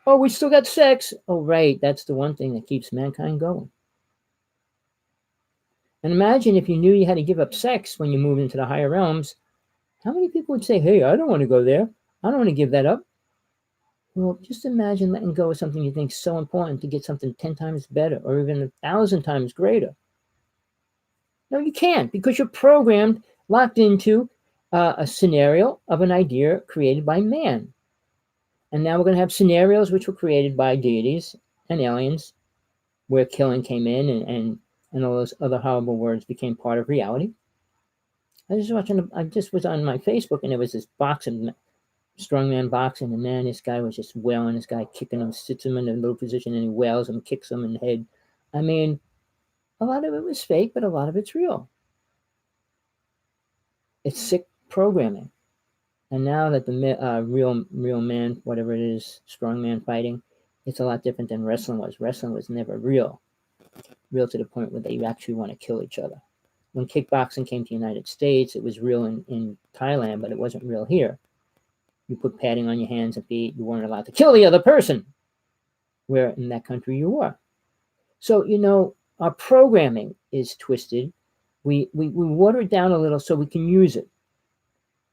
Oh, we still got sex. Oh, right. That's the one thing that keeps mankind going. And imagine if you knew you had to give up sex when you move into the higher realms. How many people would say, hey, I don't want to go there. I don't want to give that up. Well, just imagine letting go of something you think is so important to get something 10 times better or even 1,000 times greater. No, you can't, because you're programmed, locked into a scenario of an idea created by man. And now we're going to have scenarios which were created by deities and aliens, where killing came in and all those other horrible words became part of reality. I just was on my Facebook, and there was this boxing, strongman boxing, and man, this guy was just wailing this guy, kicking him, sits him in a little position, and he wails him, kicks him in the head. I mean, a lot of it was fake, but a lot of it's real. It's sick programming. And now that the real man, whatever it is, strongman fighting, it's a lot different than wrestling was. Wrestling was never real to the point where they actually want to kill each other. When kickboxing came to the United States, it was real in Thailand, but it wasn't real here. You put padding on your hands and feet. You weren't allowed to kill the other person, where in that country you were. So, our programming is twisted. We water it down a little so we can use it.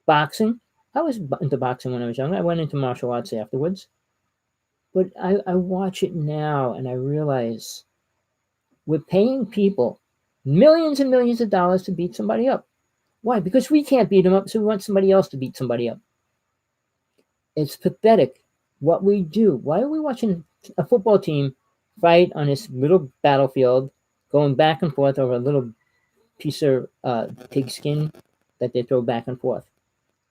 Boxing. I was into boxing when I was young. I went into martial arts afterwards. But I watch it now and I realize we're paying people millions and millions of dollars to beat somebody up. Why? Because we can't beat them up, so we want somebody else to beat somebody up. It's pathetic what we do. Why are we watching a football team fight on this little battlefield, going back and forth over a little piece of pigskin that they throw back and forth?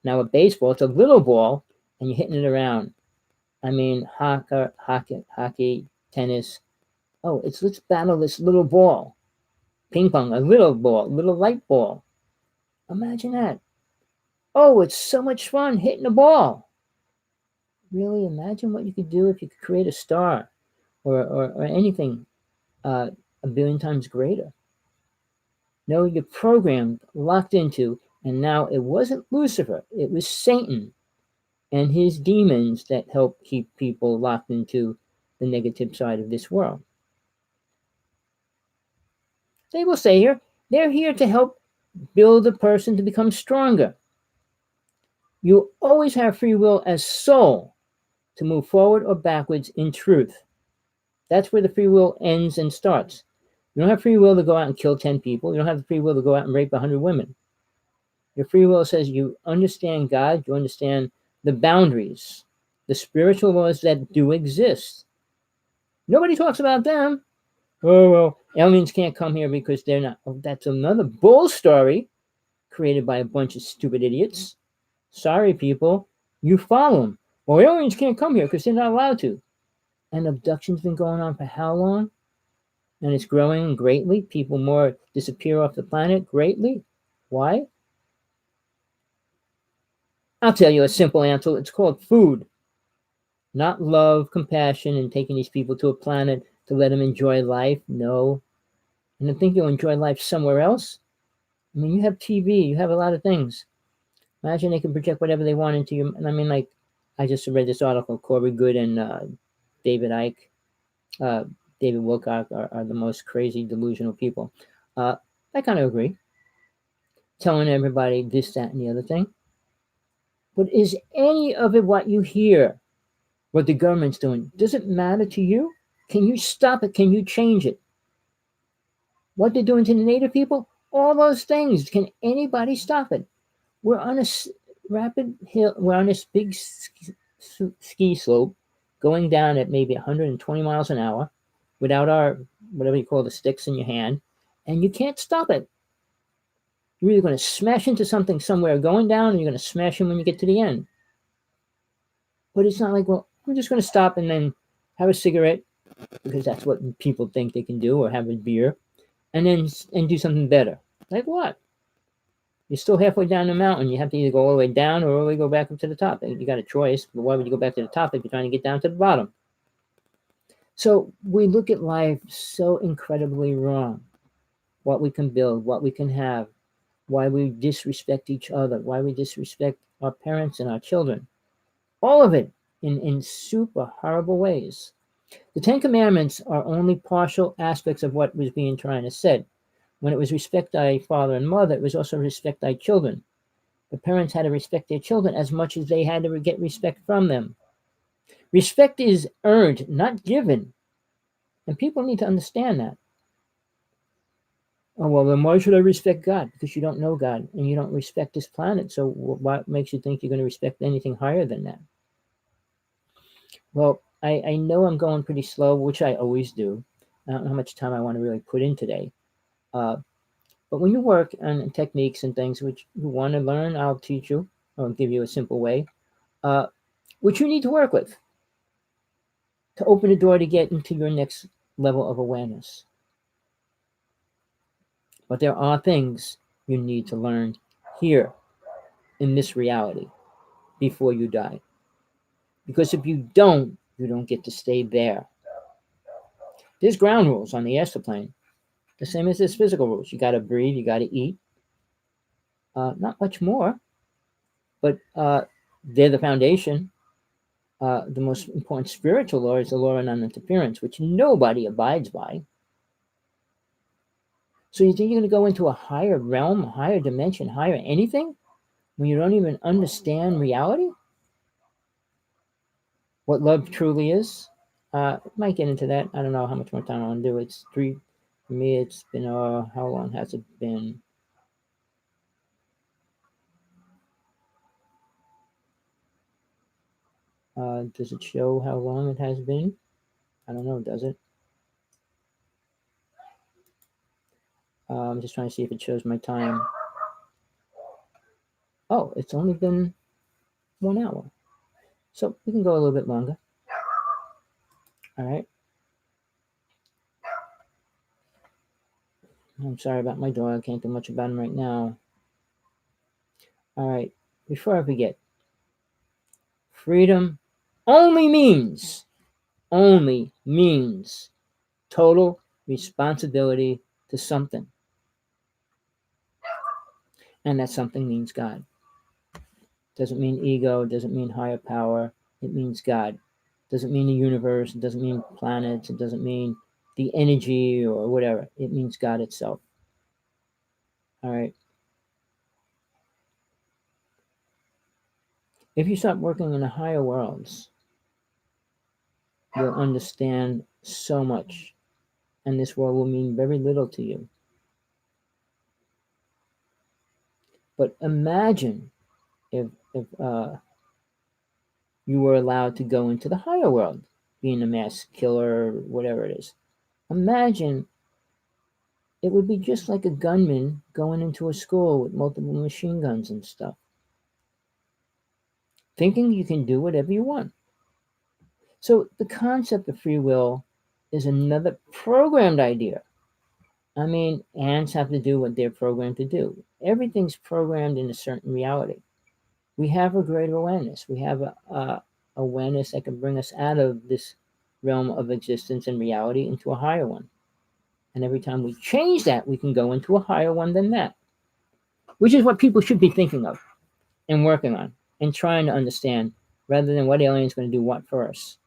Now with baseball, it's a little ball, and you're hitting it around. I mean, hockey, tennis. Oh, let's battle this little ball. Ping pong, a little ball, little light ball. Imagine that. Oh, it's so much fun hitting a ball. Really, imagine what you could do if you could create a star or anything a billion times greater. No, you're programmed, locked into, and now it wasn't Lucifer, it was Satan and his demons that help keep people locked into the negative side of this world. They will say here, they're here to help build a person to become stronger. You always have free will as soul to move forward or backwards in truth. That's where the free will ends and starts. You don't have free will to go out and kill 10 people. You don't have the free will to go out and rape 100 women. Your free will says you understand God, you understand the boundaries, the spiritual laws that do exist. Nobody talks about them. Oh, well, aliens can't come here because they're not. Oh, that's another bull story created by a bunch of stupid idiots. Sorry, people. You follow them. Well, aliens can't come here because they're not allowed to. And abduction's been going on for how long? And it's growing greatly. People more disappear off the planet greatly. Why? I'll tell you a simple answer. It's called food. Not love, compassion, and taking these people to a planet to let them enjoy life. No. And I think you'll enjoy life somewhere else. I mean, you have TV, you have a lot of things. Imagine they can project whatever they want into you. And I mean, like, I just read this article, Corbett Good and David Icke, David Wilcock are the most crazy, delusional people. I kind of agree. Telling everybody this, that, and the other thing. But is any of it what you hear, what the government's doing? Does it matter to you? Can you stop it? Can you change it? What they're doing to the native people? All those things. Can anybody stop it? We're on a rapid hill. We're on this big ski slope going down at maybe 120 miles an hour without our, whatever you call the sticks in your hand, and you can't stop it. You're either going to smash into something somewhere going down, or you're going to smash in when you get to the end. But it's not like, well, I'm just going to stop and then have a cigarette, because that's what people think they can do, or have a beer, and do something better. Like what? You're still halfway down the mountain. You have to either go all the way down or all the way go back up to the top. You got a choice, but why would you go back to the top if you're trying to get down to the bottom? So we look at life so incredibly wrong. What we can build, what we can have, why we disrespect each other, why we disrespect our parents and our children. All of it in super horrible ways. The Ten Commandments are only partial aspects of what was being trying to said. When it was respect thy father and mother, it was also respect thy children. The parents had to respect their children as much as they had to get respect from them. Respect is earned, not given. And people need to understand that. Oh, well, then why should I respect God? Because you don't know God and you don't respect this planet. So what makes you think you're going to respect anything higher than that? Well, I know I'm going pretty slow, which I always do. I don't know how much time I want to really put in today. But when you work on techniques and things which you want to learn, I'll teach you. I'll give you a simple way, which you need to work with to open the door to get into your next level of awareness. But there are things you need to learn here in this reality before you die. Because if you don't get to stay there. There's ground rules on the astral plane, the same as there's physical rules. You got to breathe, you got to eat. Not much more, but they're the foundation. The most important spiritual law is the law of non-interference, which nobody abides by. So you think you're going to go into a higher realm, a higher dimension, higher anything, when you don't even understand reality? What love truly is? Might get into that. I don't know how much more time I want to do. It's 3. For me, it's been, how long has it been? Does it show how long it has been? I don't know, does it? I'm just trying to see if it shows my time. Oh, it's only been 1 hour. So we can go a little bit longer. All right. I'm sorry about my dog. I can't do much about him right now. All right. Before I forget, freedom only means total responsibility to something. And that something means God. Doesn't mean ego, doesn't mean higher power. It means God. Doesn't mean the universe, it doesn't mean planets, it doesn't mean the energy or whatever. It means God itself. All right. If you start working in the higher worlds, you'll understand so much, and this world will mean very little to you. But imagine if you were allowed to go into the higher world, being a mass killer, whatever it is. Imagine it would be just like a gunman going into a school with multiple machine guns and stuff, thinking you can do whatever you want. So the concept of free will is another programmed idea. I mean, ants have to do what they're programmed to do. Everything's programmed in a certain reality. We have a greater awareness. We have a awareness that can bring us out of this realm of existence and reality into a higher one. And every time we change that, we can go into a higher one than that, which is what people should be thinking of and working on and trying to understand rather than what aliens going to do what for us.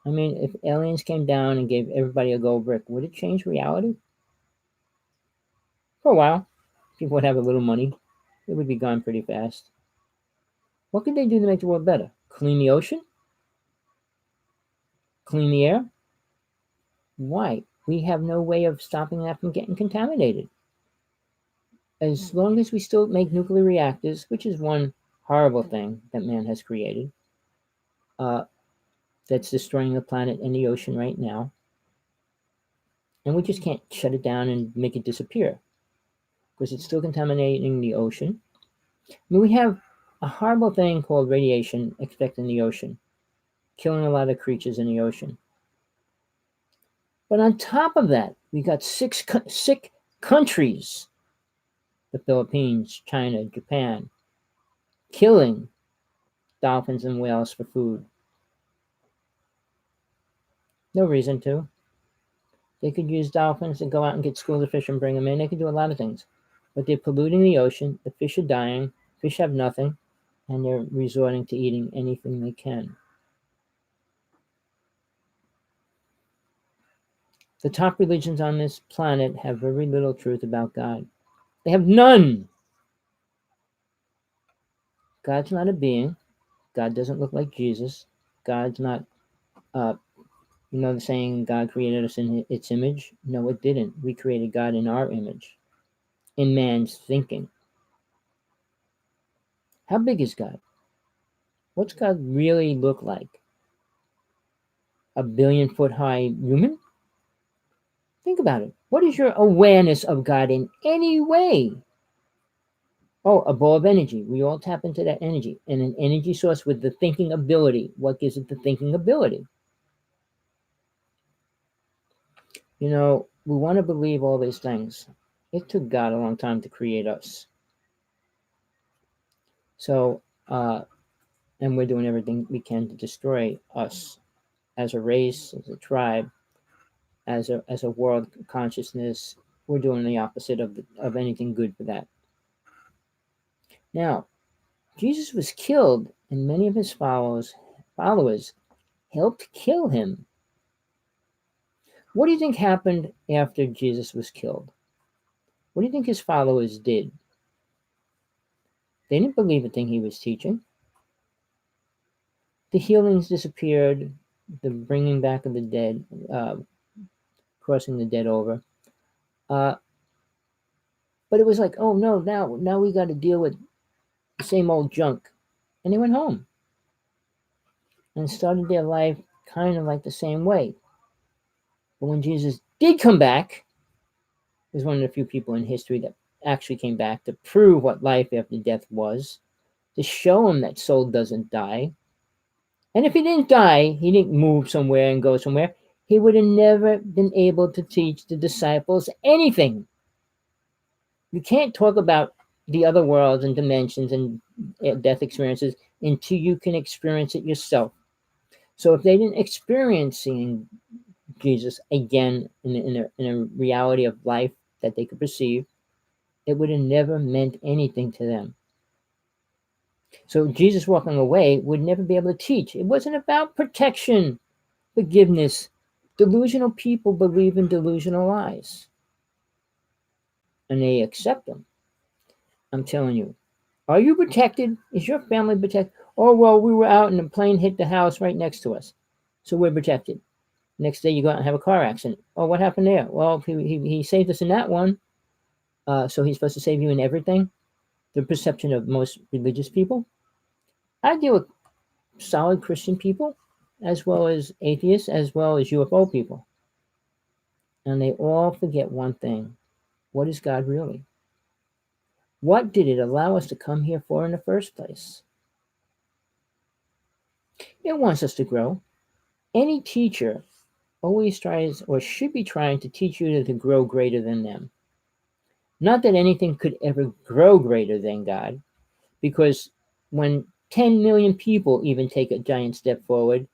I mean, if aliens came down and gave everybody a gold brick, would it change reality? For a while, people would have a little money. It would be gone pretty fast. What could they do to make the world better? Clean the ocean? Clean the air? Why? We have no way of stopping that from getting contaminated. As long as we still make nuclear reactors, which is one horrible thing that man has created, that's destroying the planet and the ocean right now, and we just can't shut it down and make it disappear because it's still contaminating the ocean. I mean, we have a horrible thing called radiation affecting the ocean, killing a lot of creatures in the ocean. But on top of that, we got sick countries, the Philippines, China, Japan, killing dolphins and whales for food. No reason to. They could use dolphins to go out and get schools of fish and bring them in. They could do a lot of things. But they're polluting the ocean. The fish are dying. Fish have nothing. And they're resorting to eating anything they can. The top religions on this planet have very little truth about God. They have none. God's not a being. God doesn't look like Jesus. God's not, the saying God created us in its image? No, it didn't. We created God in our image, in man's thinking. How big is God? What's God really look like? A 1 billion foot high human? Think about it. What is your awareness of God in any way? Oh, a ball of energy. We all tap into that energy. And an energy source with the thinking ability. What gives it the thinking ability? We want to believe all these things. It took God a long time to create us. So, and we're doing everything we can to destroy us as a race, as a tribe, as a world consciousness. We're doing the opposite of anything good for that. Now, Jesus was killed, and many of his followers helped kill him. What do you think happened after Jesus was killed? What do you think his followers did? They didn't believe a thing he was teaching. The healings disappeared, the bringing back of the dead, crossing the dead over. But it was like, oh no, now we got to deal with the same old junk. And they went home and started their life kind of like the same way. But when Jesus did come back, he was one of the few people in history that actually came back to prove what life after death was, to show him that soul doesn't die. And if he didn't die, he didn't move somewhere and go somewhere. he would have never been able to teach the disciples anything. You can't talk about the other worlds and dimensions and death experiences until you can experience it yourself. So if they didn't experience seeing Jesus again in a reality of life that they could perceive, it would have never meant anything to them. So Jesus walking away would never be able to teach. It wasn't about protection, forgiveness. Delusional people believe in delusional lies, and they accept them. I'm telling you. Are you protected? Is your family protected? Oh, well, we were out and a plane hit the house right next to us, so we're protected. Next day, you go out and have a car accident. Oh, what happened there? Well, he saved us in that one, so he's supposed to save you in everything? The perception of most religious people. I deal with solid Christian people, as well as atheists, as well as UFO people. And they all forget one thing. What is God really? What did it allow us to come here for in the first place? It wants us to grow. Any teacher always tries or should be trying to teach you to grow greater than them. Not that anything could ever grow greater than God, because when 10 million people even take a giant step forward,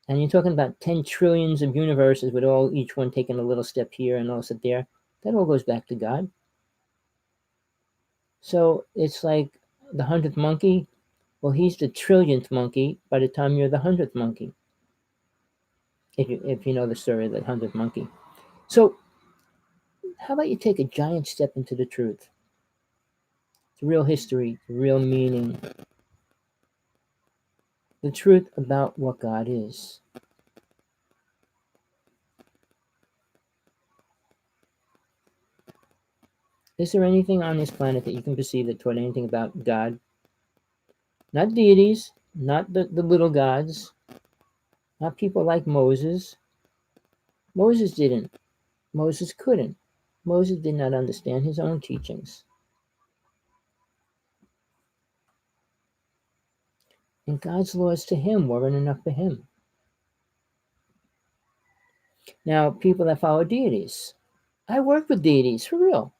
and you're talking about 10 trillions of universes with each one taking a little step here and a little step there, that all goes back to God. So it's like the 100th monkey. Well, he's the trillionth monkey by the time you're the 100th monkey. If you know the story of the 100th monkey. So how about you take a giant step into the truth? The real history, the real meaning, the truth about what God is. Is there anything on this planet that you can perceive that taught anything about God? Not deities, not the little gods, not people like Moses. Moses didn't. Moses couldn't. Moses did not understand his own teachings. And God's laws to him weren't enough for him. Now, people that follow deities. I work with deities, for real.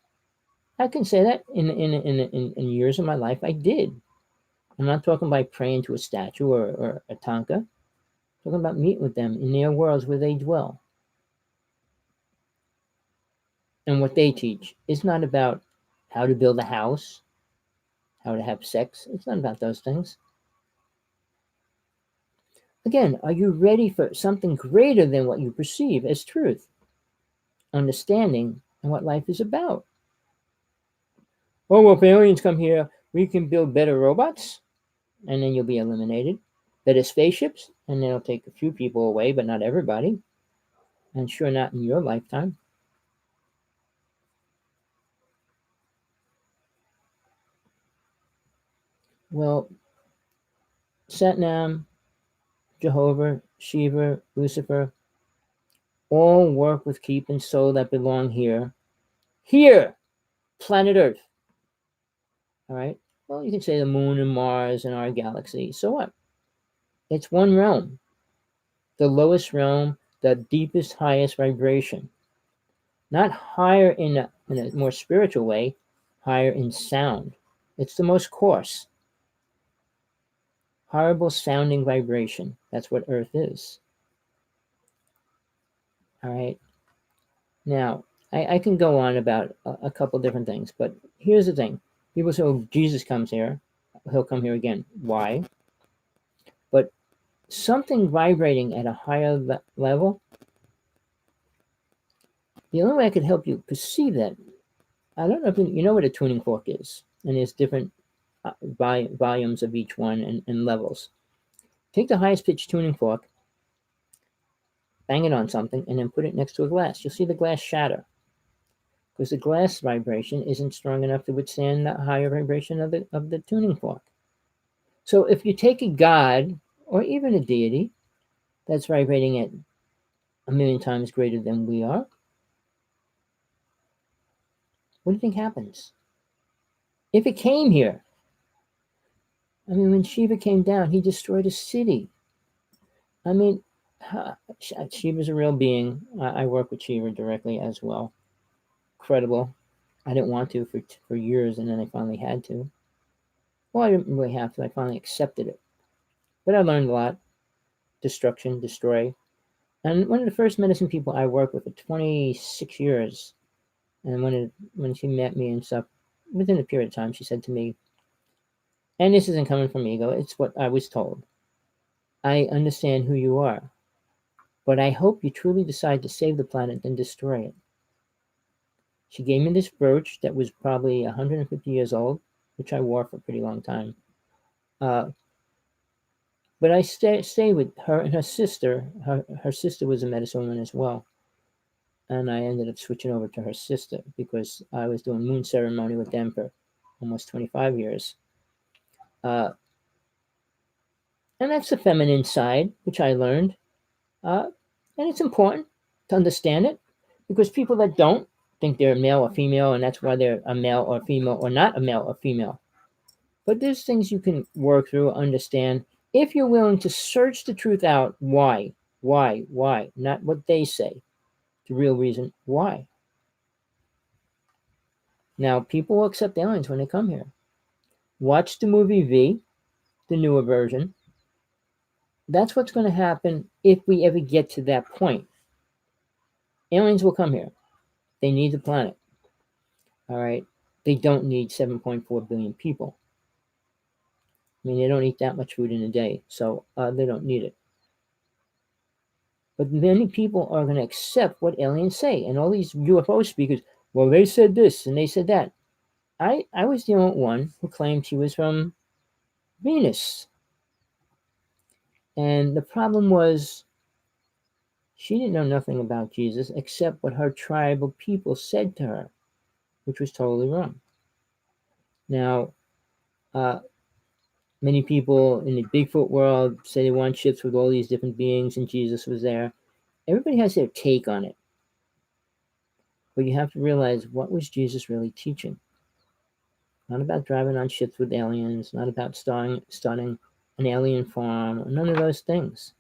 I can say that in years of my life, I did. I'm not talking by praying to a statue or a tanka. I'm talking about meeting with them in their worlds where they dwell. And what they teach is not about how to build a house, how to have sex. It's not about those things. Again, are you ready for something greater than what you perceive as truth, understanding, and what life is about? Oh, well, if aliens come here, we can build better robots, and then you'll be eliminated. Better spaceships, and they'll take a few people away, but not everybody. And sure, not in your lifetime. Well, Satnam, Jehovah, Shiva, Lucifer, all work with keeping soul that belong here. Here, planet Earth. All right? Well, you can say the moon and Mars and our galaxy. So what? It's one realm. The lowest realm, the deepest, highest vibration. Not higher in a more spiritual way, higher in sound. It's the most coarse. Horrible sounding vibration. That's what Earth is. All right? Now, I can go on about a couple different things, but here's the thing. People say, oh, Jesus comes here. He'll come here again. Why? But something vibrating at a higher level, the only way I could help you perceive that, I don't know if you know what a tuning fork is, and there's different volumes of each one and levels. Take the highest pitch tuning fork, bang it on something, and then put it next to a glass. You'll see the glass shatter, because the glass vibration isn't strong enough to withstand the higher vibration of the tuning fork. So if you take a god, or even a deity, that's vibrating at 1,000,000 times greater than we are, what do you think happens? If it came here, I mean, when Shiva came down, he destroyed a city. I mean, Shiva's a real being. I work with Shiva directly as well. Credible. I didn't want to for years, and then I finally had to. Well, I didn't really have to. I finally accepted it. But I learned a lot. Destruction, destroy. And one of the first medicine people I worked with for 26 years, and when she met me and stuff, within a period of time, she said to me, and this isn't coming from ego, it's what I was told. I understand who you are, but I hope you truly decide to save the planet than destroy it. She gave me this brooch that was probably 150 years old, which I wore for a pretty long time. But I stayed with her and her sister. Her sister was a medicine woman as well. And I ended up switching over to her sister because I was doing moon ceremony with them for almost 25 years. And that's the feminine side, which I learned. And it's important to understand it because people that don't think they're male or female, and that's why they're a male or female or not a male or female. But there's things you can work through, understand, if you're willing to search the truth out. Why, not what they say, the real reason why. Now, people will accept aliens when they come here. Watch the movie V, the newer version. That's what's going to happen if we ever get to that point. Aliens will come here. They need the planet. All right. They don't need 7.4 billion people. I mean, they don't eat that much food in a day, so they don't need it. But many people are going to accept what aliens say, and all these UFO speakers, well, they said this and they said that. I was the only one who claimed she was from Venus. And the problem was she didn't know nothing about Jesus except what her tribal people said to her, which was totally wrong. Now, many people in the Bigfoot world say they want ships with all these different beings and Jesus was there. Everybody has their take on it. But you have to realize, what was Jesus really teaching? Not about driving on ships with aliens, not about starting an alien farm, none of those things.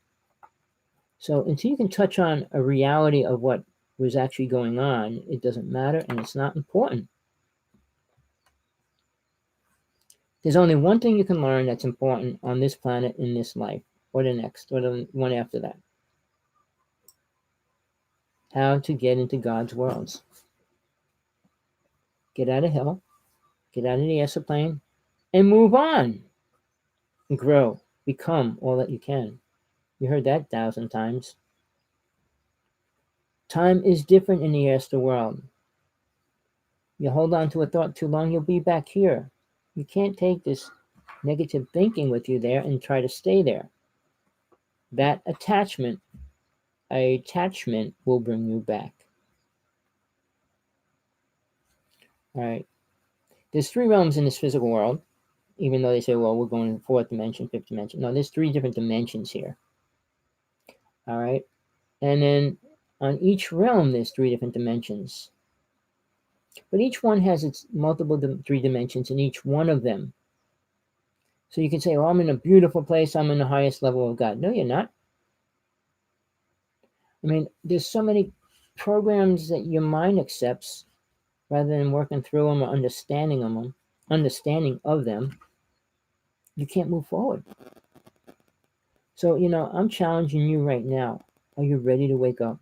So until you can touch on a reality of what was actually going on, it doesn't matter and it's not important. There's only one thing you can learn that's important on this planet, in this life, or the next, or the one after that. How to get into God's worlds. Get out of hell, get out of the airplane, and move on. And grow, become all that you can. You heard that 1,000 times. Time is different in the astral world. You hold on to a thought too long, you'll be back here. You can't take this negative thinking with you there and try to stay there. That attachment will bring you back. All right. There's 3 realms in this physical world, even though they say, well, we're going to the 4th dimension, 5th dimension. No, there's 3 different dimensions here. All right. And then on each realm, there's 3 different dimensions. But each one has its multiple 3 dimensions in each one of them. So you can say, oh, I'm in a beautiful place. I'm in the highest level of God. No, you're not. I mean, there's so many programs that your mind accepts rather than working through them or understanding of them. You can't move forward. So, I'm challenging you right now. Are you ready to wake up?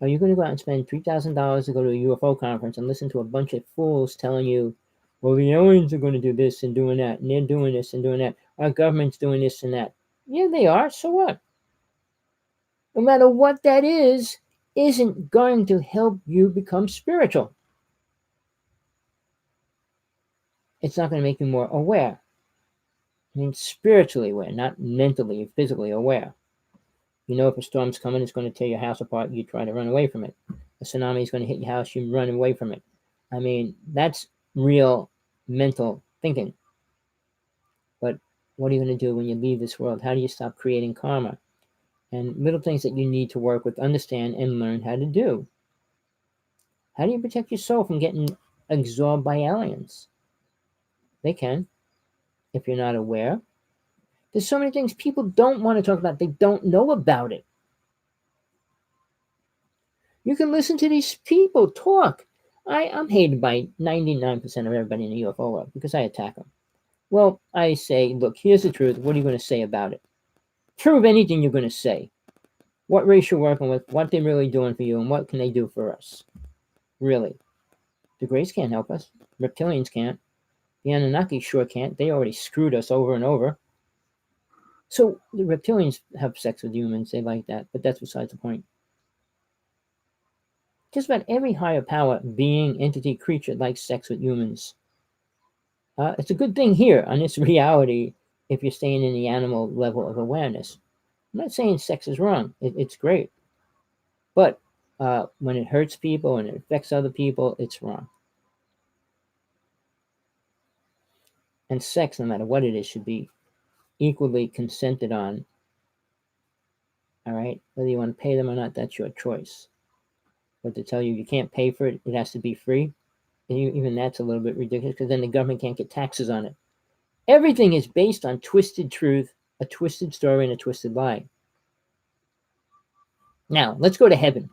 Are you going to go out and spend $3,000 to go to a UFO conference and listen to a bunch of fools telling you, well, the aliens are going to do this and doing that, and they're doing this and doing that. Our government's doing this and that. Yeah, they are. So what? No matter what that isn't going to help you become spiritual. It's not going to make you more aware. I mean, spiritually aware, not mentally, physically aware. You know, if a storm's coming, it's going to tear your house apart, you try to run away from it. A tsunami is going to hit your house, you run away from it. I mean, that's real mental thinking. But what are you going to do when you leave this world? How do you stop creating karma? And little things that you need to work with, understand, and learn how to do. How do you protect your soul from getting absorbed by aliens? They can, if you're not aware. There's so many things people don't want to talk about. They don't know about it. You can listen to these people talk. I'm hated by 99% of everybody in the UFO world because I attack them. Well, I say, look, here's the truth. What are you going to say about it? Prove anything you're going to say. What race you're working with, what they're really doing for you, and what can they do for us? Really. The Greys can't help us. Reptilians can't. The Anunnaki sure can't. They already screwed us over and over. So the reptilians have sex with humans. They like that. But that's besides the point. Just about every higher power, being, entity, creature likes sex with humans. It's a good thing here on this reality if you're staying in the animal level of awareness. I'm not saying sex is wrong. It's great. But when it hurts people and it affects other people, it's wrong. And sex, no matter what it is, should be equally consented on. All right? Whether you want to pay them or not, that's your choice. But to tell you you can't pay for it, it has to be free, and even that's a little bit ridiculous because then the government can't get taxes on it. Everything is based on twisted truth, a twisted story, and a twisted lie. Now, let's go to heaven.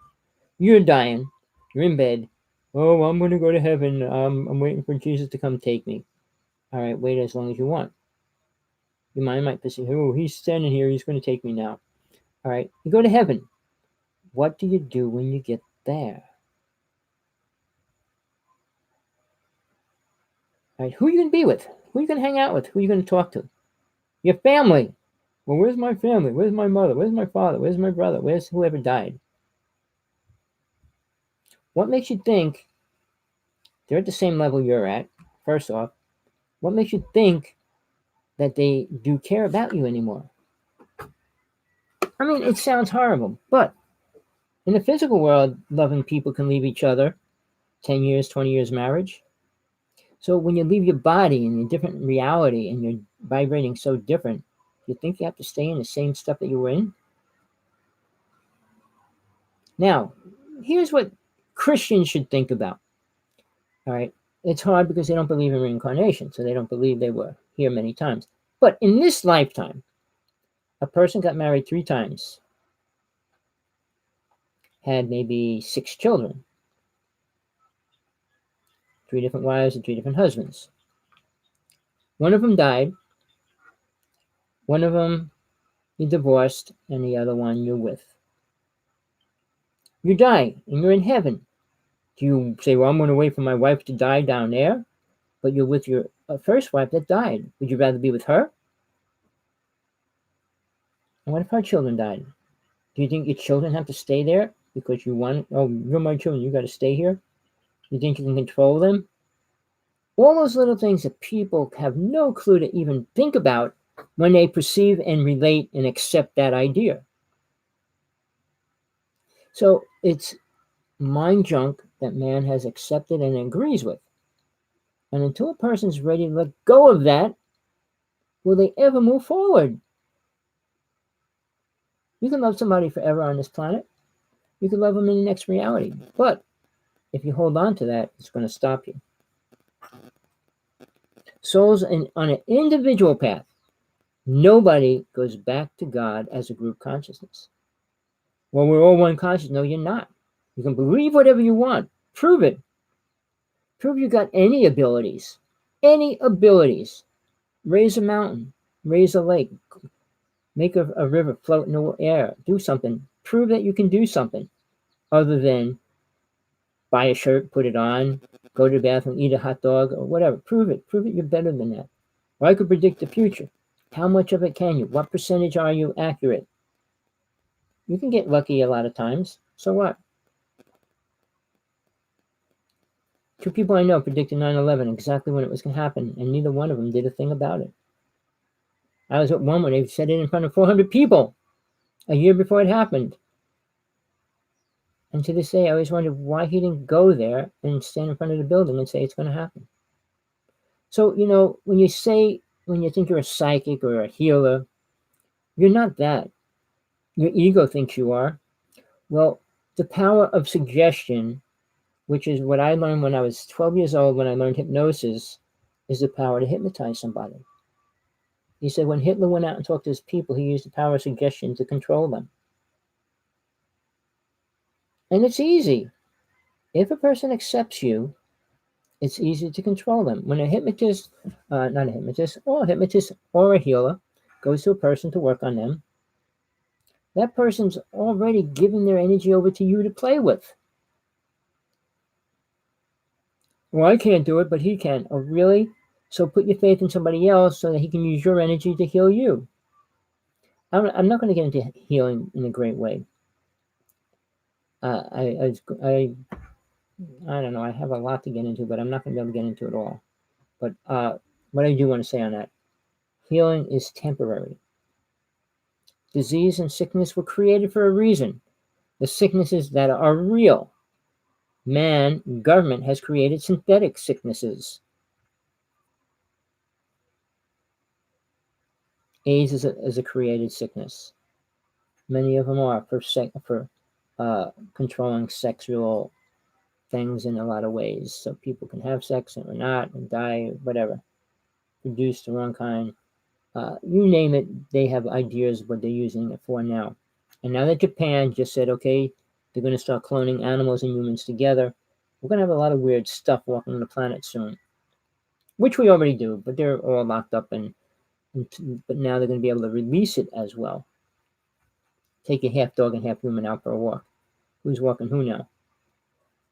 You're dying. You're in bed. Oh, I'm going to go to heaven. I'm waiting for Jesus to come take me. All right, wait as long as you want. Your mind might perceive, oh, he's standing here. He's going to take me now. All right, you go to heaven. What do you do when you get there? All right, who are you going to be with? Who are you going to hang out with? Who are you going to talk to? Your family. Well, where's my family? Where's my mother? Where's my father? Where's my brother? Where's whoever died? What makes you think they're at the same level you're at? First off, what makes you think that they do care about you anymore? I mean, it sounds horrible, but in the physical world, loving people can leave each other 10 years, 20 years marriage. So when you leave your body in a different reality and you're vibrating so different, you think you have to stay in the same stuff that you were in? Now, here's what Christians should think about. All right. It's hard because they don't believe in reincarnation, so they don't believe they were here many times. But in this lifetime, a person got married 3 times, had maybe 6 children, 3 different wives and 3 different husbands. One of them died. One of them you divorced, and the other one you're with. You die, and you're in heaven. Do you say, well, I'm going to wait for my wife to die down there, but you're with your first wife that died? Would you rather be with her? And what if her children died? Do you think your children have to stay there because you want, oh, you're my children, you got to stay here? You think you can control them? All those little things that people have no clue to even think about when they perceive and relate and accept that idea. So it's mind junk that man has accepted and agrees with. And until a person's ready to let go of that, will they ever move forward? You can love somebody forever on this planet. You can love them in the next reality. But if you hold on to that, it's going to stop you. Souls on an individual path, nobody goes back to God as a group consciousness. Well, we're all one consciousness. No, you're not. You can believe whatever you want. Prove it. Prove you got any abilities. Any abilities. Raise a mountain. Raise a lake. Make a river float in the air. Do something. Prove that you can do something other than buy a shirt, put it on, go to the bathroom, eat a hot dog, or whatever. Prove it. Prove it you're better than that. Or I could predict the future. How much of it can you? What percentage are you accurate? You can get lucky a lot of times. So what? 2 people I know predicted 9/11 exactly when it was going to happen, and neither one of them did a thing about it. I was at one where they said it in front of 400 people a year before it happened. And to this day, I always wondered why he didn't go there and stand in front of the building and say it's going to happen. So, you know, when you think you're a psychic or a healer, you're not that. Your ego thinks you are. Well, the power of suggestion, which is what I learned when I was 12 years old when I learned hypnosis, is the power to hypnotize somebody. He said when Hitler went out and talked to his people, he used the power of suggestion to control them. And it's easy. If a person accepts you, it's easy to control them. When a hypnotist, not a hypnotist, or a hypnotist or a healer goes to a person to work on them, that person's already given their energy over to you to play with. Well, I can't do it, but he can. Oh, really? So put your faith in somebody else so that he can use your energy to heal you. I'm not going to get into healing in a great way. I don't know. I have a lot to get into, but I'm not going to be able to get into it all. But what I do want to say on that, healing is temporary. Disease and sickness were created for a reason. The sicknesses that are real. Government has created synthetic sicknesses. AIDS is a created sickness. Many of them are for controlling sexual things in a lot of ways. So people can have sex or not and die, whatever. Produce the wrong kind. You name it, they have ideas of what they're using it for now. And now that Japan just said, okay, they're going to start cloning animals and humans together, we're going to have a lot of weird stuff walking the planet soon. Which we already do, but they're all locked up, but now they're going to be able to release it as well. Take a half dog and half human out for a walk. Who's walking who now?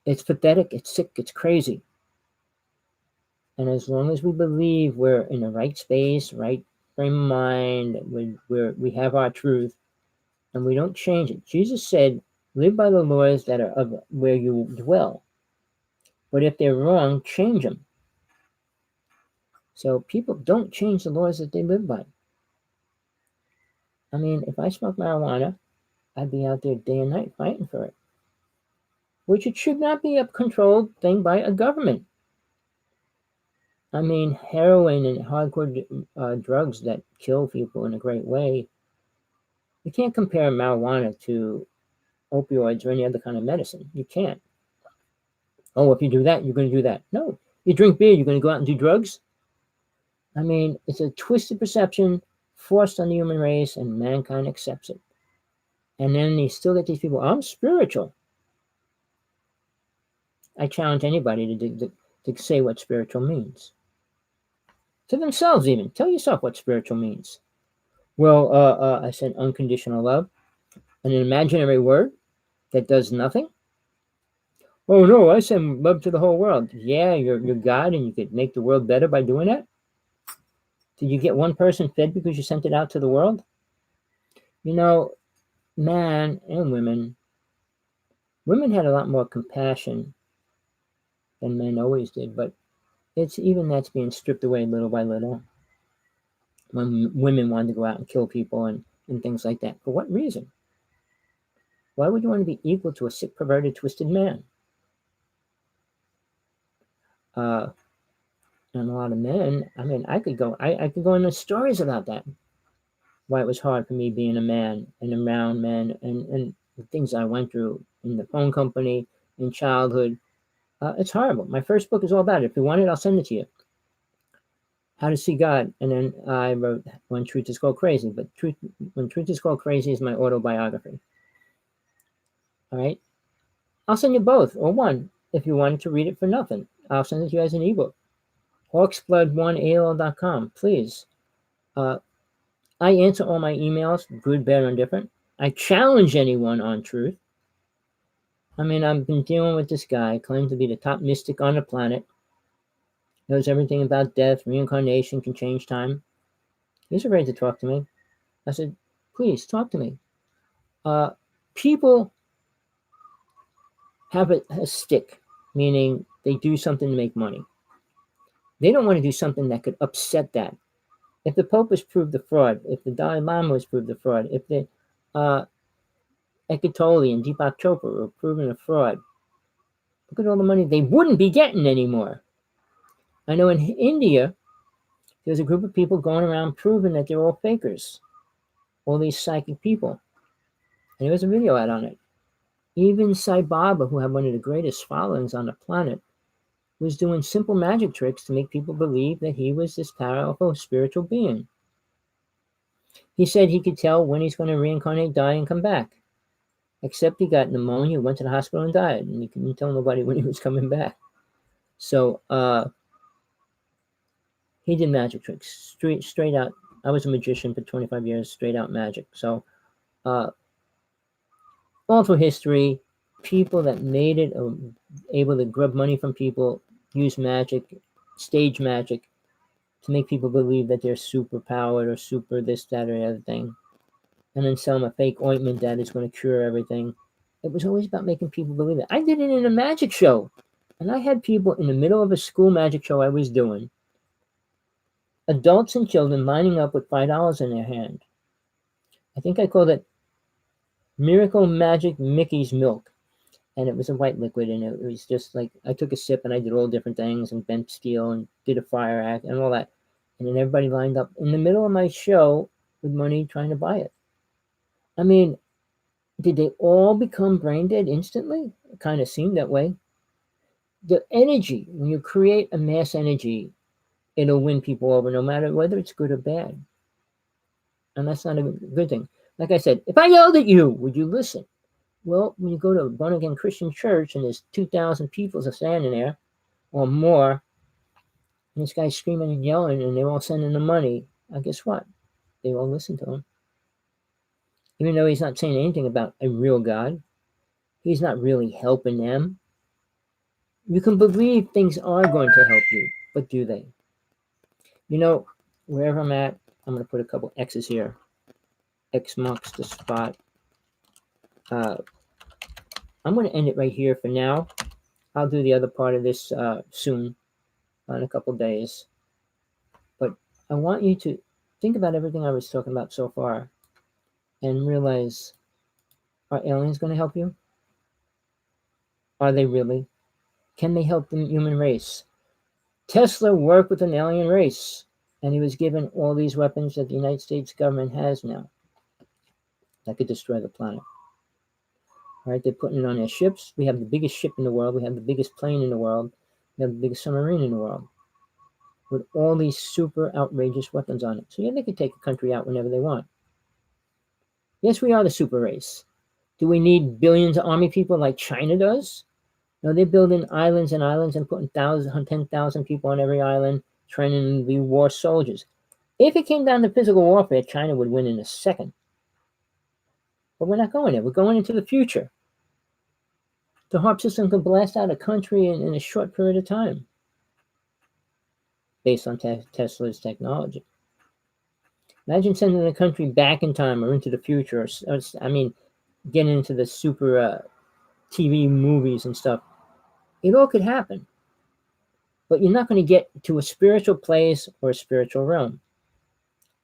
It's pathetic, it's sick, it's crazy. And as long as we believe we're in the right space, right frame of mind, we have our truth, and we don't change it. Jesus said, live by the laws that are of where you dwell. But if they're wrong, change them. So people don't change the laws that they live by. I mean, if I smoked marijuana, I'd be out there day and night fighting for it. Which it should not be a controlled thing by a government. I mean, heroin and hardcore drugs that kill people in a great way. You can't compare marijuana to opioids or any other kind of medicine. You can't. Oh, if you do that, you're going to do that. No. You drink beer, you're going to go out and do drugs? I mean, it's a twisted perception forced on the human race, and mankind accepts it. And then you still get these people, I'm spiritual. I challenge anybody to say what spiritual means. To themselves even. Tell yourself what spiritual means. Well, I said unconditional love. An imaginary word that does nothing. Oh no, I send love to the whole world. Yeah, you're God and you could make the world better by doing that? Did you get one person fed because you sent it out to the world? You know, man and women had a lot more compassion than men always did, but it's even that's being stripped away little by little. When women wanted to go out and kill people and things like that. For what reason? Why would you want to be equal to a sick, perverted, twisted man? And a lot of men, I mean, I could go into stories about that. Why it was hard for me being a man and around men and the things I went through in the phone company, in childhood. It's horrible. My first book is all about it. If you want it, I'll send it to you. How to See God. And then I wrote When Truth is Called Crazy. But When Truth is Called Crazy is my autobiography. All right? I'll send you both, or one, if you wanted to read it for nothing. I'll send it to you as an ebook. Hawksblood1AOL.com, please. I answer all my emails, good, bad, or indifferent. I challenge anyone on truth. I mean, I've been dealing with this guy, claims to be the top mystic on the planet, knows everything about death, reincarnation, can change time. He's afraid to talk to me. I said, please, talk to me. People have a stick, meaning they do something to make money. They don't want to do something that could upset that. If the Pope was proved a fraud, if the Dalai Lama was proved a fraud, if the Eckhart Tolle and Deepak Chopra were proven a fraud, look at all the money they wouldn't be getting anymore. I know in India, there's a group of people going around proving that they're all fakers, all these psychic people. And there was a video out on it. Even Sai Baba, who had one of the greatest followings on the planet, was doing simple magic tricks to make people believe that he was this powerful spiritual being. He said he could tell when he's going to reincarnate, die, and come back. Except he got pneumonia, went to the hospital, and died, and he couldn't tell nobody when he was coming back. So he did magic tricks, straight out. I was a magician for 25 years, straight out magic. So all through history, people that made it able to grab money from people, use magic, stage magic, to make people believe that they're super powered or super this, that, or the other thing, and then sell them a fake ointment that is going to cure everything. It was always about making people believe it. I did it in a magic show, and I had people in the middle of a school magic show I was doing, adults and children lining up with $5 in their hand. I think I called it Miracle Magic Mickey's Milk, and it was a white liquid, and it was just like I took a sip and I did all different things and bent steel and did a fire act and all that, and then everybody lined up in the middle of my show with money trying to buy it. I mean, did they all become brain dead instantly? It kind of seemed that way. The energy, when you create a mass energy, it'll win people over no matter whether it's good or bad. And that's not a good thing. Like I said, if I yelled at you, would you listen? Well, when you go to a born-again Christian church and there's 2,000 people standing there or more, and this guy's screaming and yelling and they're all sending the money, guess what? They all listen to him. Even though he's not saying anything about a real God, he's not really helping them. You can believe things are going to help you, but do they? You know, wherever I'm at, I'm going to put a couple X's here. X marks the spot. I'm going to end it right here for now. I'll do the other part of this soon, in a couple days. But I want you to think about everything I was talking about so far and realize, are aliens going to help you? Are they really? Can they help the human race? Tesla worked with an alien race, and he was given all these weapons that the United States government has now that could destroy the planet. All right, they're putting it on their ships. We have the biggest ship in the world. We have the biggest plane in the world. We have the biggest submarine in the world with all these super outrageous weapons on it. So yeah, they could take a country out whenever they want. Yes, we are the super race. Do we need billions of army people like China does? No, they're building islands and islands and putting 10,000 people on every island, training to be war soldiers. If it came down to physical warfare, China would win in a second. But we're not going there. We're going into the future. The HAARP system can blast out a country in a short period of time based on Tesla's technology. Imagine sending a country back in time or into the future. Getting into the super TV movies and stuff. It all could happen. But you're not going to get to a spiritual place or a spiritual realm.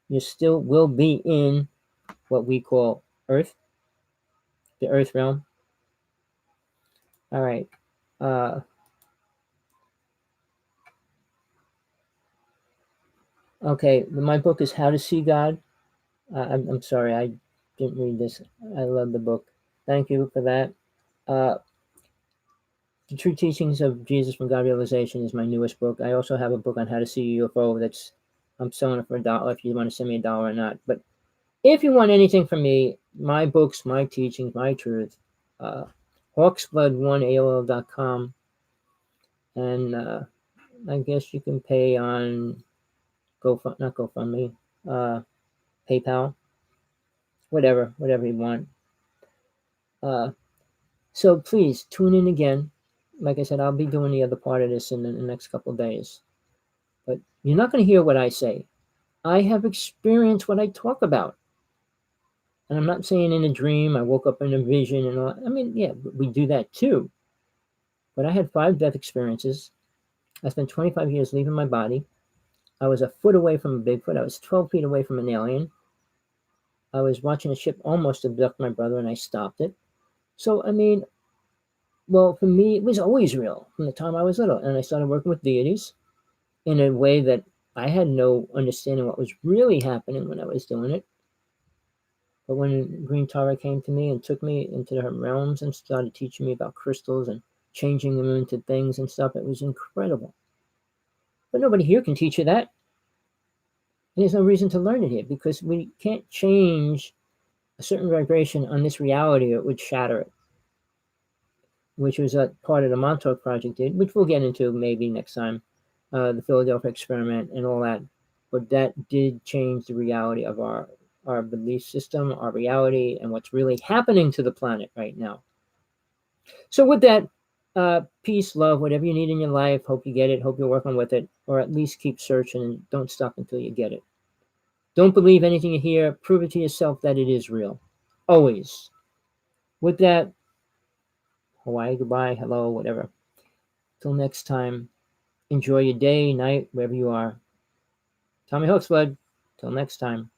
You still will be in what we call Earth, the Earth realm. All right. Okay, my book is How to See God. I'm sorry, I didn't read this. I love the book. Thank you for that. The True Teachings of Jesus from God Realization is my newest book. I also have a book on how to see a UFO I'm selling it for $1 if you want to send me $1 or not. But if you want anything from me, my books, my teachings, my truth, Hawksblood1AOL.com. And I guess you can pay on not GoFundMe, PayPal, whatever you want. So please tune in again. Like I said, I'll be doing the other part of this in the next couple of days. But you're not going to hear what I say. I have experienced what I talk about. And I'm not saying in a dream, I woke up in a vision and all. I mean, yeah, we do that too. But I had 5 death experiences. I spent 25 years leaving my body. I was a foot away from a Bigfoot. I was 12 feet away from an alien. I was watching a ship almost abduct my brother and I stopped it. So, I mean, well, for me, it was always real from the time I was little. And I started working with deities in a way that I had no understanding what was really happening when I was doing it. But when Green Tara came to me and took me into her realms and started teaching me about crystals and changing them into things and stuff, it was incredible. But nobody here can teach you that. And there's no reason to learn it here because we can't change a certain vibration on this reality or it would shatter it, which was a part of the Montauk Project did, which we'll get into maybe next time, the Philadelphia experiment and all that. But that did change the reality of our belief system, our reality, and what's really happening to the planet right now. So with that, peace, love, whatever you need in your life, hope you get it, hope you're working with it, or at least keep searching and don't stop until you get it. Don't believe anything you hear. Prove it to yourself that it is real. Always. With that, Hawaii, goodbye, hello, whatever. Till next time, enjoy your day, night, wherever you are. Tommy Hawksblood. Till next time.